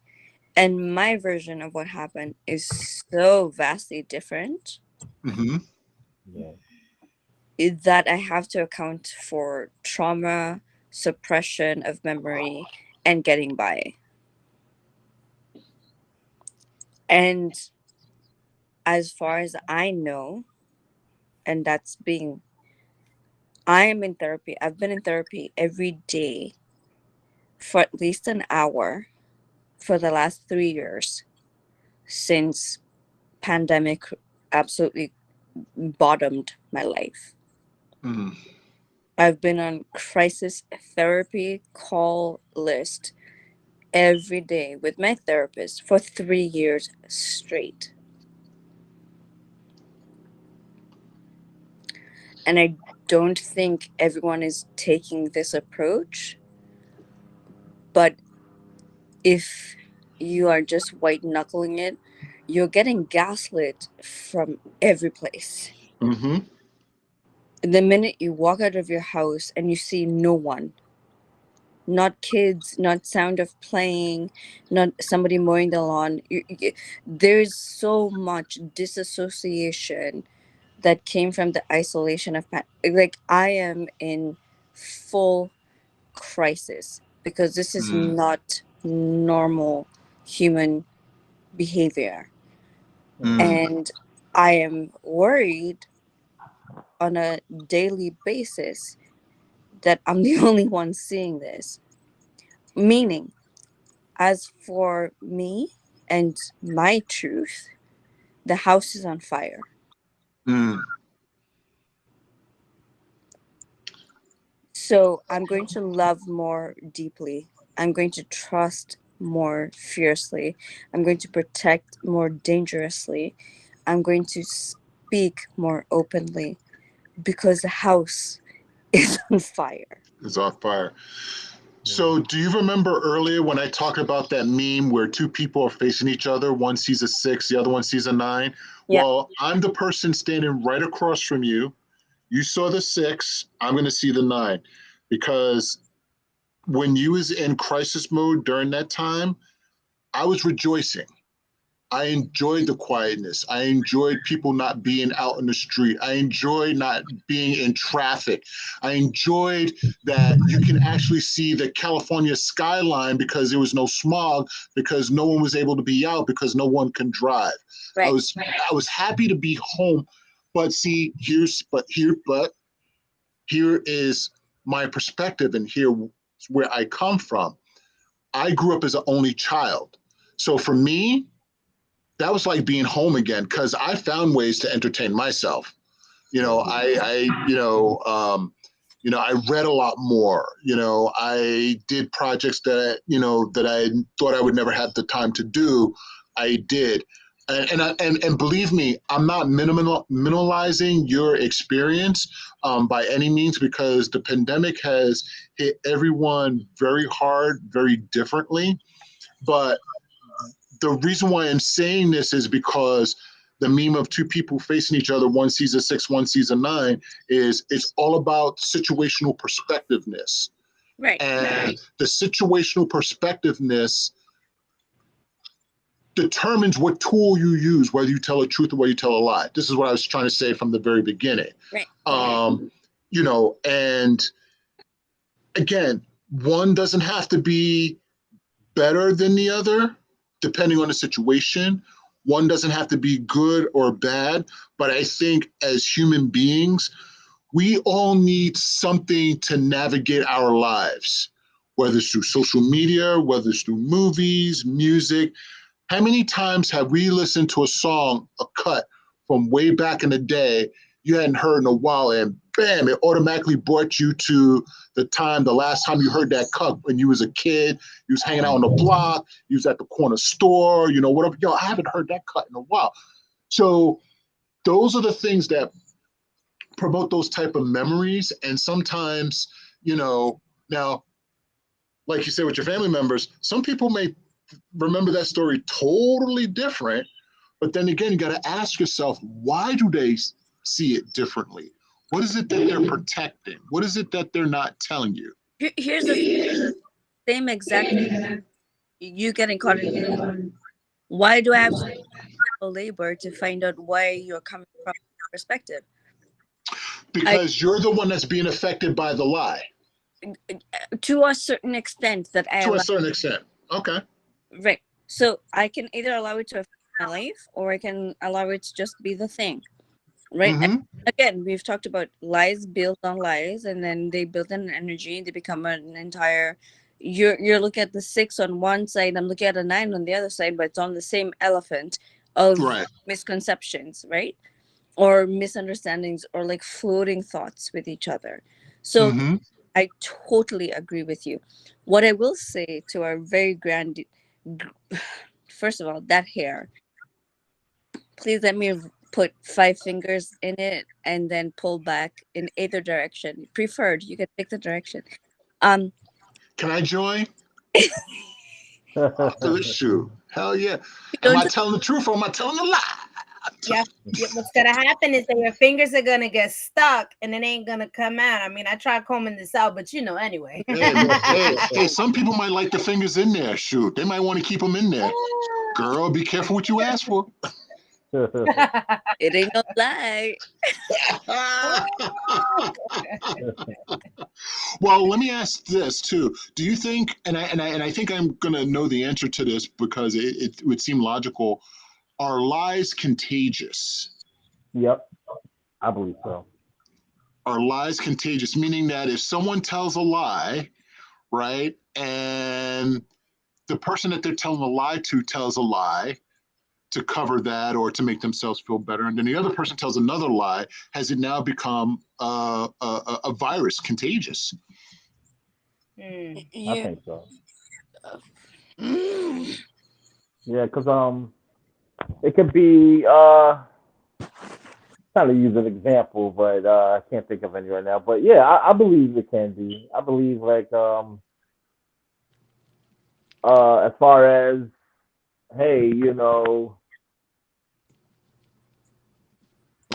and my version of what happened is so vastly different Mm-hmm. Yeah. that I have to account for trauma, suppression of memory, and getting by. And as far as I know, and I am in therapy. I've been in therapy every day for at least an hour for the last 3 years since pandemic absolutely bottomed my life. Mm-hmm. I've been on crisis therapy call list every day with my therapist for 3 years straight. And I don't think everyone is taking this approach, but if you are just white knuckling it, you're getting gaslit from every place. Mm-hmm. The minute you walk out of your house and you see no one, not kids, not sound of playing, not somebody mowing the lawn, there's so much disassociation that came from the isolation of like I am in full crisis because this is Mm-hmm. not normal human behavior. Mm-hmm. And I am worried on a daily basis that I'm the only one seeing this. Meaning, as for me and my truth, the house is on fire. Mm-hmm. So I'm going to love more deeply. I'm going to trust more fiercely. I'm going to protect more dangerously. I'm going to speak more openly because the house is on fire. It's on fire. So, do you remember earlier when I talked about that meme where two people are facing each other? One sees a 6, the other one sees a 9. Yeah. Well, I'm the person standing right across from you. You saw the 6. I'm going to see the 9, because when you was in crisis mode during that time, I was rejoicing. I enjoyed the quietness. I enjoyed people not being out in the street. I enjoyed not being in traffic. I enjoyed that you can actually see the California skyline because there was no smog, because no one was able to be out, because no one can drive. I Right. was happy to be home. But see, here is my perspective, and here where I come from. I grew up as an only child. So for me, that was like being home again, because I found ways to entertain myself. I read a lot more. I did projects that I thought I would never have the time to do. I did. And believe me, I'm not minimalizing your experience by any means, because the pandemic has hit everyone very hard, very differently. But the reason why I'm saying this is because the meme of two people facing each other, one sees a six, one sees a nine, is it's all about situational perspectiveness. Right. And the situational perspectiveness determines what tool you use, whether you tell a truth or whether you tell a lie. This is what I was trying to say from the very beginning. Right. And again, one doesn't have to be better than the other, depending on the situation. One doesn't have to be good or bad, but I think as human beings, we all need something to navigate our lives, whether it's through social media, whether it's through movies, music. How many times have we listened to a song, a cut from way back in the day you hadn't heard in a while, and bam, it automatically brought you to the last time you heard that cut when you was a kid, you was hanging out on the block, you was at the corner store, whatever. Yo, I haven't heard that cut in a while. So those are the things that promote those type of memories. And sometimes, now, like you said with your family members, some people may remember that story totally different. But then again, you got to ask yourself, why do they see it differently? What is it that they're protecting? What is it that they're not telling you? Here's the same exact you getting caught in. Why do I have to do labor to find out why you're coming from perspective? Because you're the one that's being affected by the lie. To a certain extent that I To a allow. certain extent. Okay. Right. So I can either allow it to affect my life, or I can allow it to just be the thing. Right. Mm-hmm. Again, we've talked about lies build on lies, and then they build an energy. They become an entire. You're looking at the 6 on one side. I'm looking at a 9 on the other side, but it's on the same elephant of Right. misconceptions, right? Or misunderstandings, or like floating thoughts with each other. So Mm-hmm. I totally agree with you. What I will say to our very grand, first of all, that hair, please let me put 5 fingers in it and then pull back in either direction. Preferred, you can pick the direction. Um, Can I join? After the shoe. Hell yeah. Am don't I telling the truth or am I telling a lie? Yeah, what's gonna happen is that your fingers are gonna get stuck and it ain't gonna come out. I mean, I tried combing this out, but anyway. Hey, some people might like the fingers in there. Shoot, they might want to keep them in there. Girl, be careful what you ask for. it ain't no lie. Well, let me ask this too. Do you think, and I think I'm gonna know the answer to this because it would seem logical. Are lies contagious? Yep, I believe so. Are lies contagious? Meaning that if someone tells a lie, right, and the person that they're telling a lie to tells a lie to cover that or to make themselves feel better, and then the other person tells another lie, has it now become a virus, contagious? I You, think so. Yeah, because it could be trying to use an example, but I can't think of any right now. But yeah, I believe it can be. I believe like as far as hey, I'm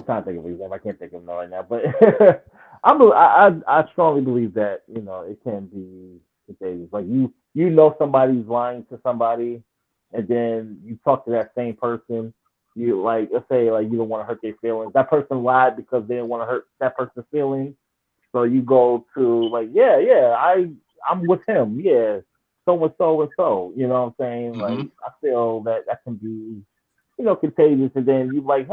trying to think of an example. I can't think of one right now, but I strongly believe that it can be contagious. Like somebody's lying to somebody, and then you talk to that same person. You like let's say like you don't want to hurt their feelings. That person lied because they didn't want to hurt that person's feelings. So you go to like yeah I'm with him yeah so and so and so. You know what I'm saying? Mm-hmm. Like I feel that can be contagious, and then you like,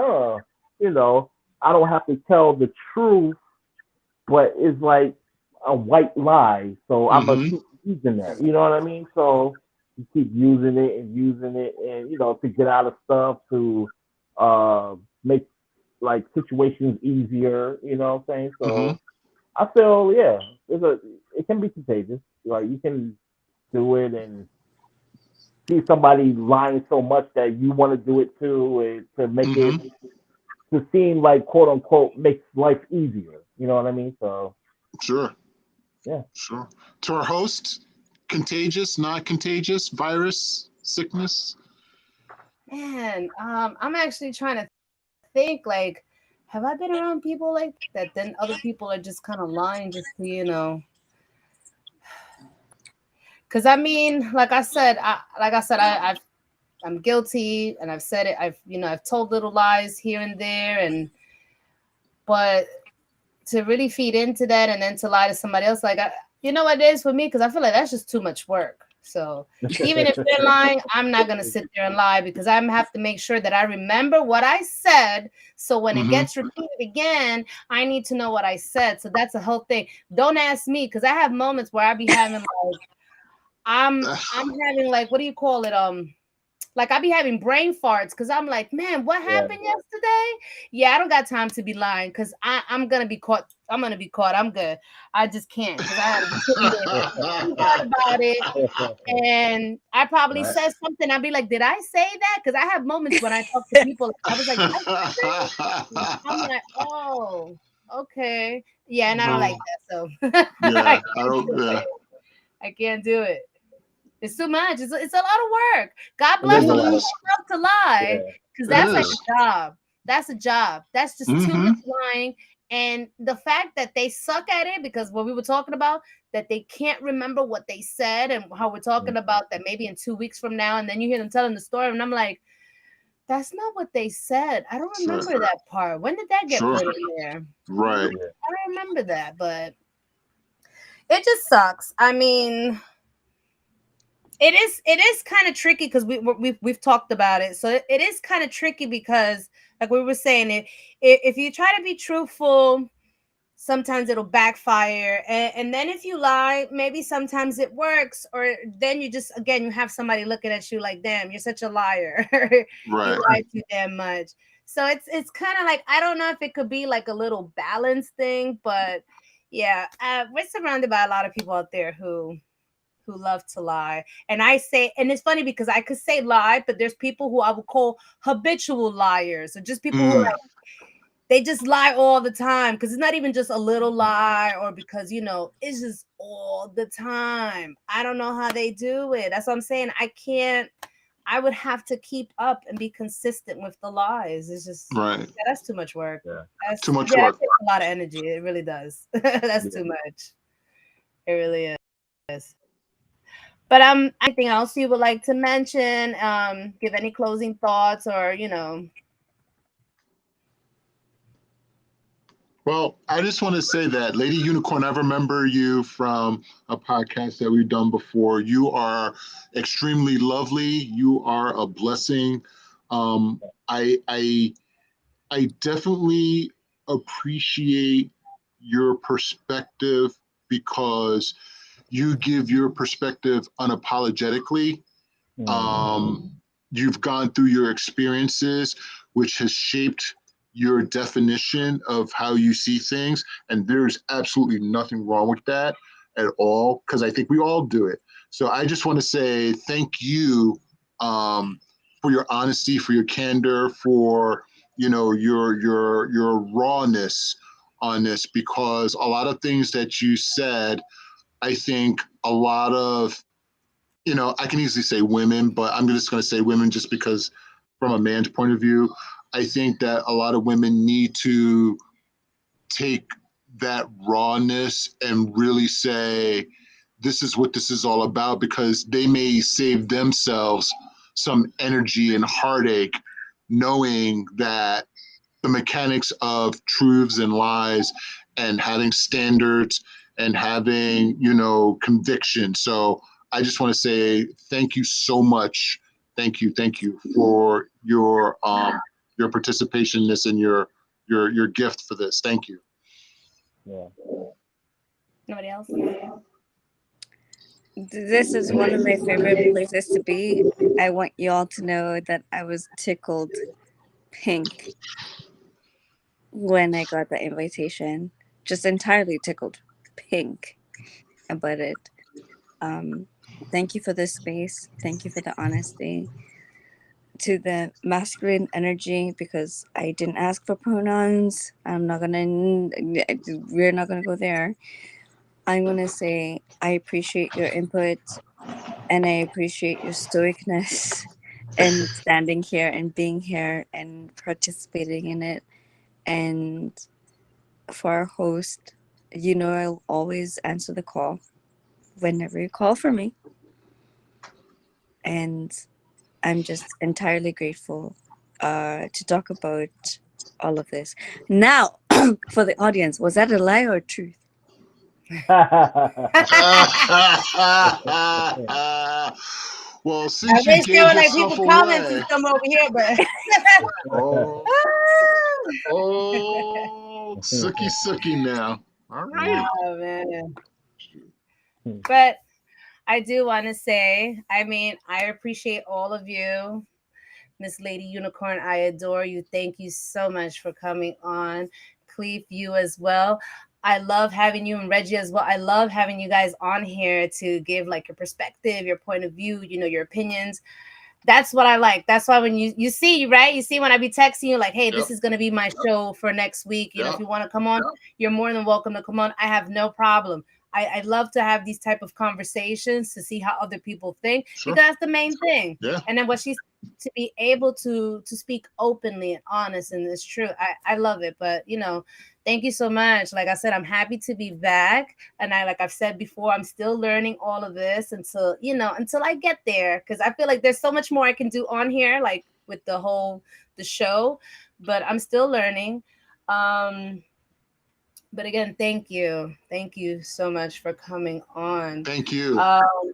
you know, I don't have to tell the truth, but it's like a white lie. So I'm gonna Mm-hmm. keep using that. You know what I mean? So you keep using it, and to get out of stuff to make like situations easier. You know what I'm saying? Mm-hmm. So I feel it can be contagious. Like you can do it and see somebody lying so much that you want to do it too, and to make it Mm-hmm. to seem like quote unquote makes life easier. You know what I mean? So Sure. yeah, Sure. To our host, contagious, not contagious, virus, sickness. Man, I'm actually trying to think like, have I been around people like that? Then other people are just kind of lying just to, because I mean, I'm guilty and I've said it. I've told little lies here and there, but to really feed into that and then to lie to somebody else, like, you know what it is for me? Because I feel like that's just too much work. So even if they're lying, I'm not gonna sit there and lie because I have to make sure that I remember what I said. So when it Mm-hmm. gets repeated again, I need to know what I said. So that's a whole thing. Don't ask me because I have moments where I be having like I'm having like, what do you call it? Like I be having brain farts because I'm like, man, what yeah. happened yesterday? Yeah, I don't got time to be lying because I'm gonna be caught. I'm gonna be caught. I'm good. I just can't because I had to sit there and think about it. And I probably Right. said something. I'd be like, did I say that? Because I have moments when I talk to people. I was like, did I say that? I'm like, oh, okay, yeah, and I don't like No. that, so I Yeah, I can't don't. do Yeah, it. I can't do it. It's too much. It's a lot of work. God It is bless it a the lot people of is. who love to lie, yeah. because It that's like is. a job. That's a job. That's just too Mm-hmm. much lying. And the fact that they suck at it, because what we were talking about, that they can't remember what they said, and how we're talking about that maybe in 2 weeks from now, and then you hear them telling the story, and I'm like, that's not what they said. I don't Sure. remember that part. When did that get Sure. put in there? Right. Yeah. I don't remember that, but it just sucks. I mean, it is kind of tricky because we've talked about it, so it is kind of tricky because like we were saying if you try to be truthful, sometimes it'll backfire, and then if you lie, maybe sometimes it works, or then you just, again, you have somebody looking at you like, damn, you're such a liar. You Right. lied too damn much. So it's kind of like, I don't know if it could be like a little balance thing, but yeah, we're surrounded by a lot of people out there who love to lie. And I say, and it's funny because I could say lie, but there's people who I would call habitual liars, or just people who, Mm. like, they just lie all the time, because it's not even just a little lie, or because, it's just all the time. I don't know how they do it. That's what I'm saying. I can't. I would have to keep up and be consistent with the lies. It's just, Right. yeah, that's too much work. Yeah. Too That's, much yeah, that work. takes a lot of energy. It really does. That's Yeah. too much. It really is. But anything else you would like to mention? Give any closing thoughts, or Well, I just want to say that, Lady Unicorn, I remember you from a podcast that we've done before. You are extremely lovely. You are a blessing. I I definitely appreciate your perspective because you give your perspective unapologetically. Um, you've gone through your experiences, which has shaped your definition of how you see things. And there's absolutely nothing wrong with that at all, because I think we all do it. So I just want to say thank you, for your honesty, for your candor, for your rawness on this, because a lot of things that you said, I think a lot of, I can easily say women, but I'm just going to say women just because, from a man's point of view, I think that a lot of women need to take that rawness and really say, this is what this is all about, because they may save themselves some energy and heartache knowing that the mechanics of truths and lies and having standards and having, conviction. So I just want to say thank you so much. Thank you for your participation in this and your gift for this. Thank you. Yeah. nobody else? This is one of my favorite places to be. I want you all to know that I was tickled pink when I got the invitation. Just entirely tickled pink about it. Um, Thank you for the space. Thank you for the honesty. To the masculine energy, because I didn't ask for pronouns. We're not gonna go there. I'm gonna say I appreciate your input and I appreciate your stoicness and standing here and being here and participating in it. And for our host, I'll always answer the call whenever you call for me. And I'm just entirely grateful to talk about all of this. Now, for the audience, was that a lie or truth? Well, I since you wish there gave were like yourself people commenting away. some over here, but Oh, oh, sookie sookie now. All right. oh man. But I do want to say, I mean, I appreciate all of you. Miss Lady Unicorn, I adore you. Thank you so much for coming on. Cleve, you as well. I love having you and Reggie as well. I love having you guys on here to give like your perspective, your point of view, your opinions. That's what I like. That's why when you see, right? You see when I be texting you like, hey, Yep. this is gonna be my show for next week. If Yep. you want to come on, you're more than welcome to come on. I have no problem. I love to have these type of conversations to see how other people think Sure. because that's the main thing. Yeah. And then what she's to be able to speak openly and honest and it's true. I love it. But thank you so much. Like I said, I'm happy to be back. And like I've said before, I'm still learning all of this until I get there. Because I feel like there's so much more I can do on here, like with the show. But I'm still learning. But again, thank you. Thank you so much for coming on. Thank you.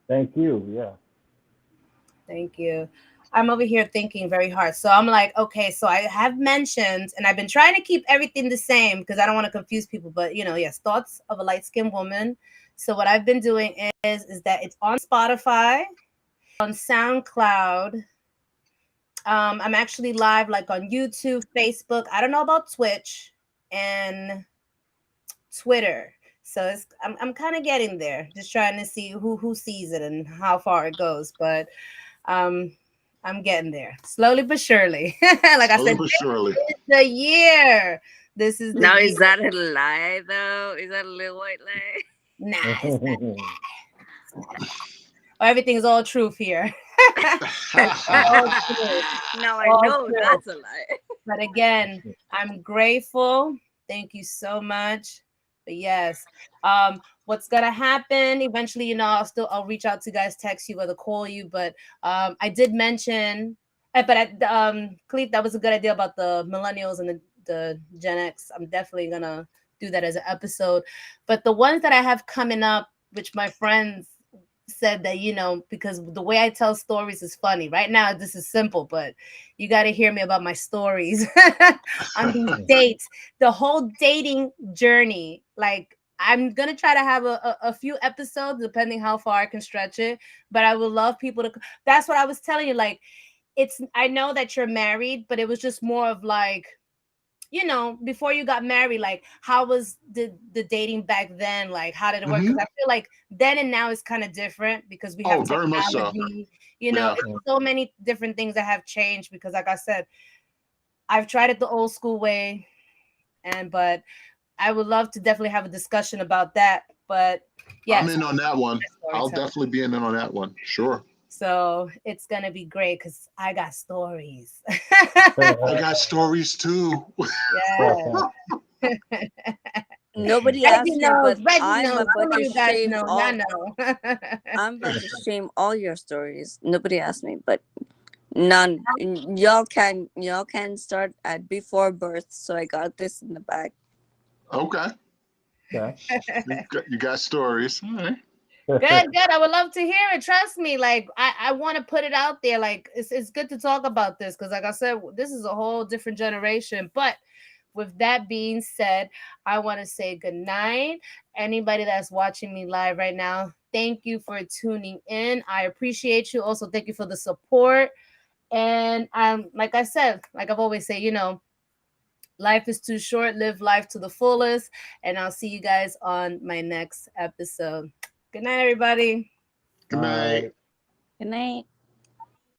Thank you. Yeah. Thank you. I'm over here thinking very hard. So I'm like, okay, so I have mentioned, and I've been trying to keep everything the same because I don't want to confuse people. But yes, thoughts of a light skinned woman. So what I've been doing is that it's on Spotify, on SoundCloud. I'm actually live like on YouTube, Facebook. I don't know about Twitch and Twitter. So I'm kind of getting there, just trying to see who sees it and how far it goes. But um, I'm getting there slowly but surely. Like I Slowly said, but surely. this is the year. This is the Now, year. is that a lie, though? Is that a little white lie? Nah, it's not. Oh, everything's all truth here. All truth. Now I All know truth. that's a lie. But again, I'm grateful. Thank you so much. But yes, what's gonna happen eventually? I'll reach out to you guys, text you, whether call you. But I did mention, Cleve, that was a good idea about the millennials and the Gen X. I'm definitely gonna do that as an episode. But the ones that I have coming up, which my friends said that because the way I tell stories is funny. Right now this is simple, but you got to hear me about my stories on these dates, the whole dating journey. Like I'm gonna try to have a few episodes depending how far I can stretch it, but I would love people to. That's what I was telling you. Like I know that you're married, but it was just more of like before you got married, like how was the dating back then? Like how did it work? Because I feel like then and now is kind of different because we have very much so. technology. Yeah. It's so many different things that have changed because, like I said, I've tried it the old school way, but I would love to definitely have a discussion about that. But yes, I'm in on that one. I'll definitely be in on that one. Sure. So it's gonna be great because I got stories. I got stories too. Yeah. Nobody Reggie asked me, knows. but Reggie I'm knows. Some about of to you guys shame know. I all. know. I'm about to shame all your stories. Nobody asked me, but none. Y'all can start at before birth. So I got this in the back. Okay. Yeah. You got stories. All right. Good. I would love to hear it. Trust me. Like I want to put it out there. Like it's good to talk about this because, like I said, this is a whole different generation. But with that being said, I want to say good night. Anybody that's watching me live right now, thank you for tuning in. I appreciate you. Also, thank you for the support. And like I said, like I've always say, life is too short. Live life to the fullest. And I'll see you guys on my next episode. Good night, everybody. Good night. Night. Good night.